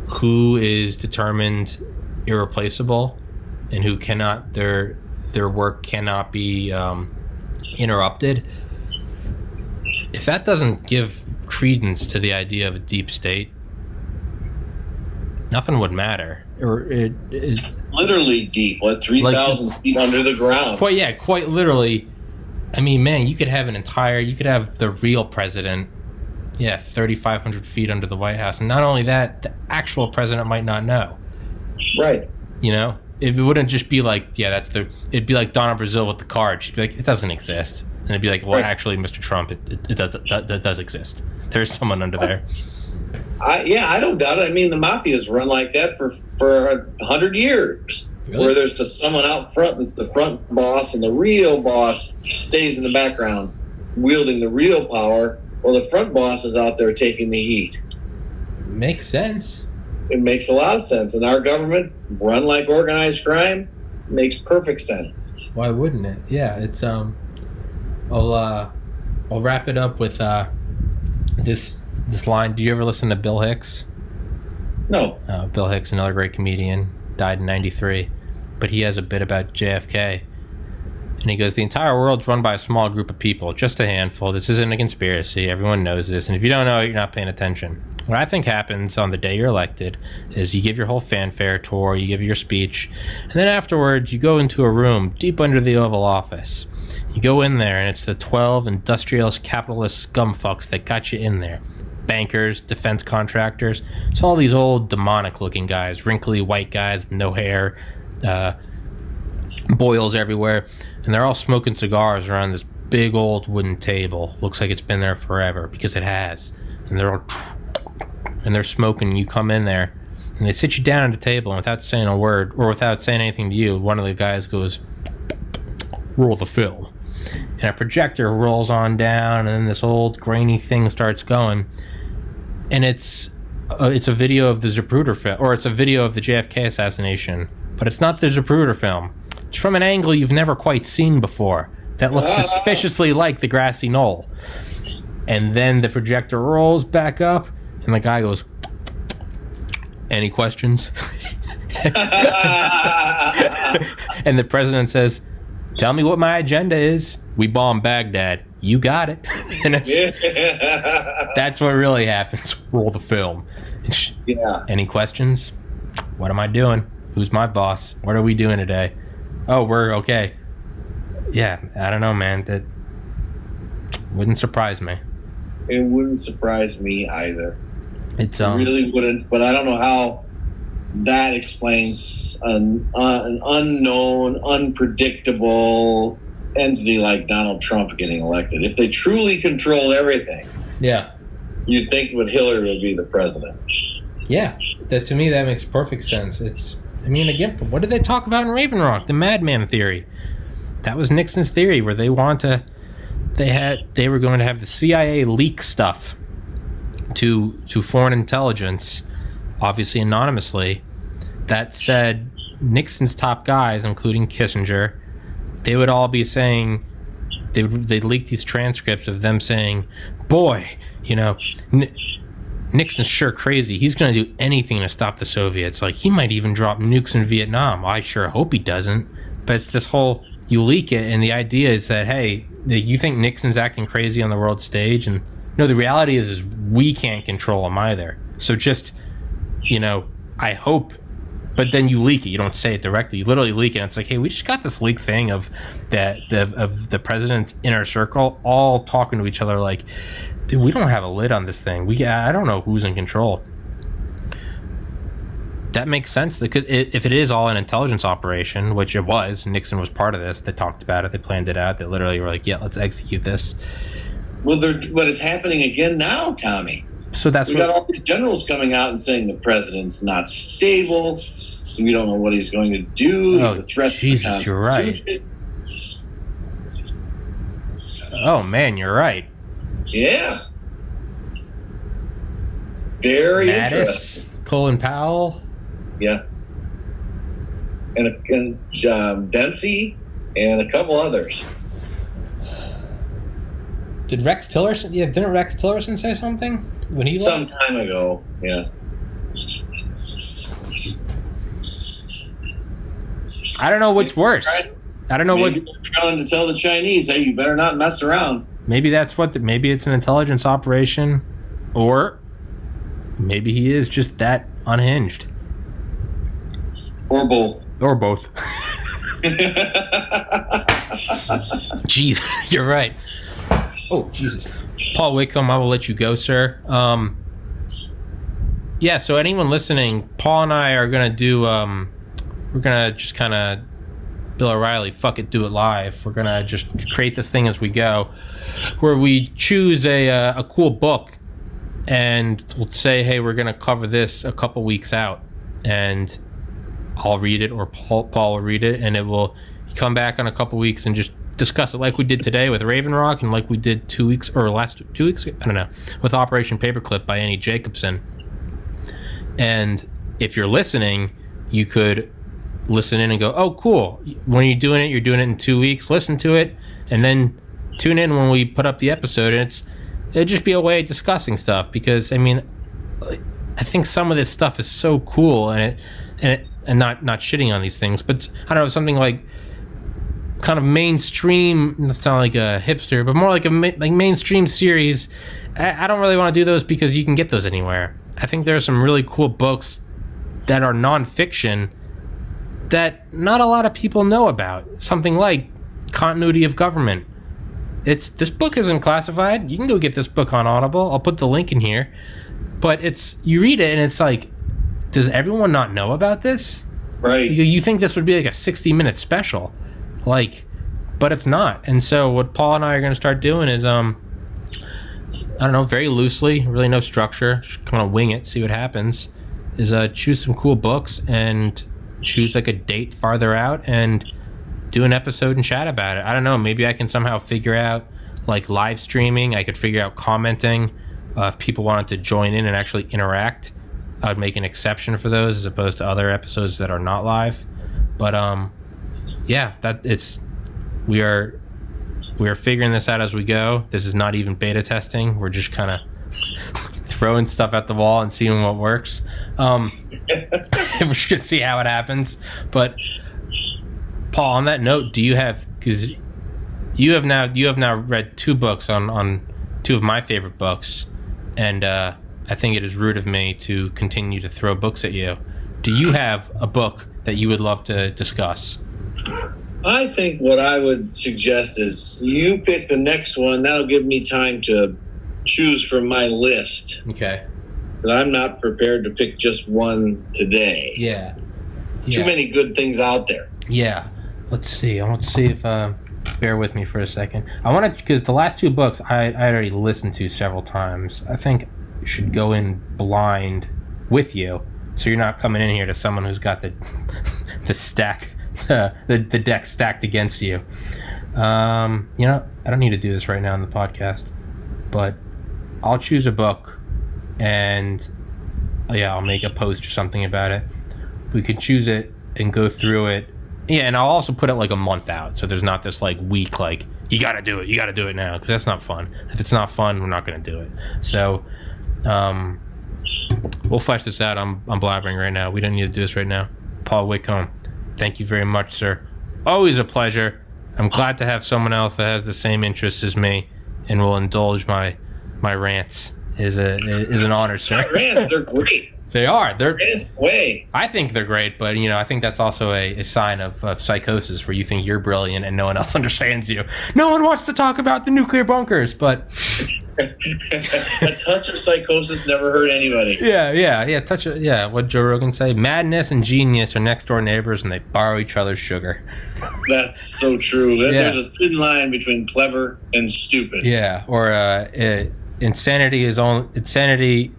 who is determined irreplaceable and who cannot, their work cannot be interrupted. If that doesn't give credence to the idea of a deep state, nothing would matter. Or literally deep, 3,000 feet under the ground. Quite literally. I mean, man, you could have the real president, 3,500 feet under the White House. And not only that, the actual president might not know. Right. You know? It wouldn't just be like, it'd be like Donna Brazile with the card. She'd be like, it doesn't exist. And it'd be like, well, actually, Mr. Trump, it does exist. There's someone under there. I don't doubt it. I mean, the mafia's run like that for 100 years. Really? Where there's just someone out front that's the front boss, and the real boss stays in the background, wielding the real power, while the front boss is out there taking the heat. Makes sense. It makes a lot of sense. And our government, run like organized crime, makes perfect sense. Why wouldn't it? Yeah, it's I'll wrap it up with this line. Do you ever listen to Bill Hicks? No. Bill Hicks, another great comedian, died in 93, but he has a bit about JFK, and he goes, the entire world's run by a small group of people, just a handful. This isn't a conspiracy. Everyone knows this, and if you don't know it, you're not paying attention. What I think happens on the day you're elected is you give your whole fanfare tour, you give your speech, and then afterwards you go into a room deep under the Oval Office. You go in there, and it's the 12 industrialist capitalist scumfucks that got you in there. Bankers, defense contractors. It's all these old demonic-looking guys, wrinkly white guys with no hair, boils everywhere, and they're all smoking cigars around this big old wooden table. Looks like it's been there forever, because it has. And they're smoking. You come in there, and they sit you down at a table, and without saying a word, or without saying anything to you, one of the guys goes, roll the film. And a projector rolls on down, and then this old grainy thing starts going. And it's a video of the Zapruder film, or it's a video of the JFK assassination, but it's not the Zapruder film. It's from an angle you've never quite seen before that looks suspiciously like the grassy knoll. And then the projector rolls back up, and the guy goes, any questions? And the president says, tell me what my agenda is. We bomb Baghdad. You got it. And that's what really happens. Roll the film. Yeah. Any questions? What am I doing? Who's my boss? What are we doing today? Oh, we're okay. Yeah, I don't know, man. That wouldn't surprise me. It wouldn't surprise me either. It really wouldn't, but I don't know how that explains an unknown, unpredictable entity like Donald Trump getting elected. If they truly controlled everything, you'd think that Hillary would be the president. Yeah, to me that makes perfect sense. Again, what did they talk about in Raven Rock? The madman theory. That was Nixon's theory, where they were going to have the CIA leak stuff to foreign intelligence, obviously anonymously, that said Nixon's top guys, including Kissinger, they would all be saying, they'd leak these transcripts of them saying, boy, Nixon's sure crazy. He's going to do anything to stop the Soviets. Like, he might even drop nukes in Vietnam. I sure hope he doesn't. But it's this whole, you leak it, and the idea is that, hey, you think Nixon's acting crazy on the world stage, and no, the reality is we can't control him either. So just, I hope, but then you leak it. You don't say it directly. You literally leak it. And it's like, hey, we just got this leak thing of the president's inner circle all talking to each other like, dude, we don't have a lid on this thing. I don't know who's in control. That makes sense, because if it is all an intelligence operation, which it was, Nixon was part of this. They talked about it. They planned it out. They literally were like, yeah, let's execute this. Well, but it's happening again now, Tommy. So we got all these generals coming out and saying the president's not stable. We don't know what he's going to do. He's a threat to the Constitution. You're right. Oh man, you're right. Yeah. Very Mattis, interesting. Colin Powell. Yeah. And Dempsey and a couple others. Did Rex Tillerson? Yeah, didn't Rex Tillerson say something when he some left? time ago? Yeah. I don't know what's worse. I don't know Maybe they're going to tell the Chinese, hey, you better not mess around. Maybe that's what. Maybe it's an intelligence operation, or maybe he is just that unhinged. Or both. Or both. Jeez, you're right. Oh, Jesus. Paul Whitcomb, I will let you go, sir. Yeah, so anyone listening, Paul and I are going to do, we're going to just kind of, Bill O'Reilly, fuck it, do it live. We're going to just create this thing as we go, where we choose a cool book, and we'll say, hey, we're going to cover this a couple weeks out, and I'll read it, or Paul will read it, and it will come back in a couple weeks and just discuss it like we did today with Raven Rock, and like we did 2 weeks, or last 2 weeks, I don't know, with Operation Paperclip by Annie Jacobson. And if you're listening, you could listen in and go, oh, cool. When you're doing it in 2 weeks. Listen to it, and then tune in when we put up the episode. And it'd just be a way of discussing stuff, because, I mean, I think some of this stuff is so cool, and not shitting on these things, but I don't know, something like kind of mainstream. That's not like a hipster, but more like a mainstream series. I don't really want to do those because you can get those anywhere. I think there are some really cool books that are nonfiction that not a lot of people know about. Something like Continuity of Government. This book isn't classified. You can go get this book on Audible. I'll put the link in here. But you read it and it's like, does everyone not know about this? Right. You think this would be like a 60-minute special, but it's not. And so what Paul and I are going to start doing is, I don't know, very loosely, really no structure, just kind of wing it, see what happens, is choose some cool books and choose like a date farther out and do an episode and chat about it. I don't know, maybe I can somehow figure out like live streaming. I could figure out commenting. If people wanted to join in and actually interact, I would make an exception for those as opposed to other episodes that are not live. But yeah, we are figuring this out as we go. This is not even beta testing. We're just kind of throwing stuff at the wall and seeing what works. We're just gonna see how it happens. But Paul, on that note, because you have now read 2 books on 2 of my favorite books, and I think it is rude of me to continue to throw books at you. Do you have a book that you would love to discuss? I think what I would suggest is you pick the next one. That'll give me time to choose from my list. Okay. But I'm not prepared to pick just one today. Yeah. Too many good things out there. Yeah. Let's see. I want to see if... bear with me for a second. I want to... Because the last 2 books I already listened to several times. I think you should go in blind with you, so you're not coming in here to someone who's got the stack... the deck stacked against you. I don't need to do this right now on the podcast, but I'll choose a book and I'll make a post or something about it. We could choose it and go through it. Yeah, and I'll also put it like a month out, so there's not this like week like you gotta do it now, because that's not fun. If it's not fun, we're not gonna do it. So we'll flesh this out. I'm blabbering right now. We don't need to do this right now. Paul Whitcomb, thank you very much, sir. Always a pleasure. I'm glad to have someone else that has the same interests as me and will indulge my rants. Is an honor, sir. My rants, they're great. They are. They're way. I think they're great, but I think that's also a sign of psychosis, where you think you're brilliant and no one else understands you. No one wants to talk about the nuclear bunkers, but a touch of psychosis never hurt anybody. Yeah. What'd Joe Rogan say? Madness and genius are next door neighbors, and they borrow each other's sugar. That's so true. There's a thin line between clever and stupid. Yeah, or insanity is only insanity.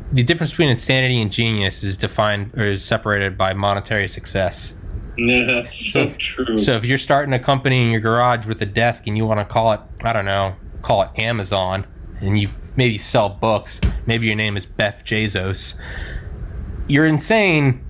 The difference between insanity and genius is defined or is separated by monetary success. Yeah, that's so true. So if you're starting a company in your garage with a desk and you want to call it Amazon, and you maybe sell books, maybe your name is Beth Bezos, you're insane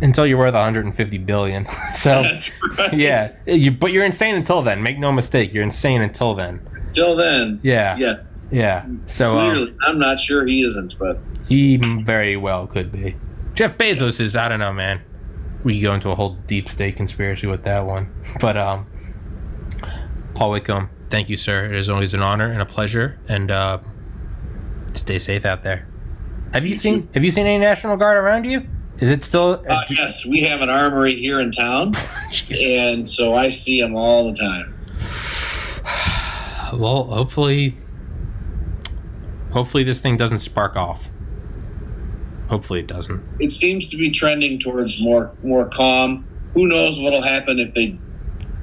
until you're worth $150 billion. So that's right. Yeah, but you're insane until then. Make no mistake, you're insane until then. Till then, Yeah. yes. Yeah. So Clearly, I'm not sure he isn't, but he very well could be. Jeff Bezos is, I don't know, man. We could go into a whole deep state conspiracy with that one. But Paul Whitcomb, thank you, sir. It is always an honor and a pleasure. And stay safe out there. Have you seen any National Guard around you? Is it still? Yes, we have an armory here in town, and so I see them all the time. Well, hopefully this thing doesn't spark off. Hopefully it doesn't. It seems to be trending towards more calm. Who knows what'll happen if they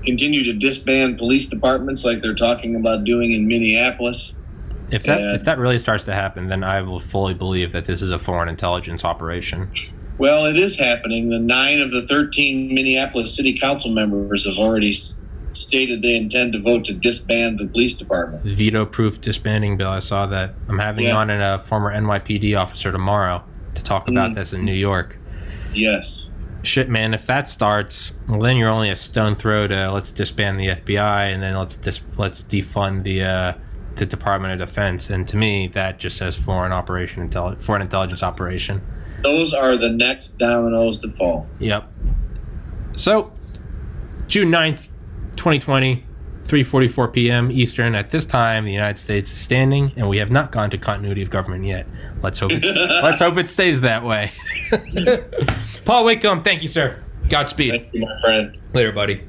continue to disband police departments like they're talking about doing in Minneapolis. If that really starts to happen, then I will fully believe that this is a foreign intelligence operation. Well, it is happening. The 9 of the 13 Minneapolis City Council members have already stated they intend to vote to disband the police department. Veto-proof disbanding bill. I saw that. I'm having on a former NYPD officer tomorrow to talk about this in New York. Yes. Shit, man, if that starts, well, then you're only a stone throw to let's disband the FBI and then let's defund the Department of Defense. And to me, that just says foreign intelligence operation. Those are the next dominoes to fall. Yep. So, June 9th, 2020, 3:44 p.m. Eastern. At this time, the United States is standing, and we have not gone to continuity of government yet. Let's hope it stays that way. Paul Whitcomb, thank you, sir. Godspeed. Thank you, my friend. Later, buddy.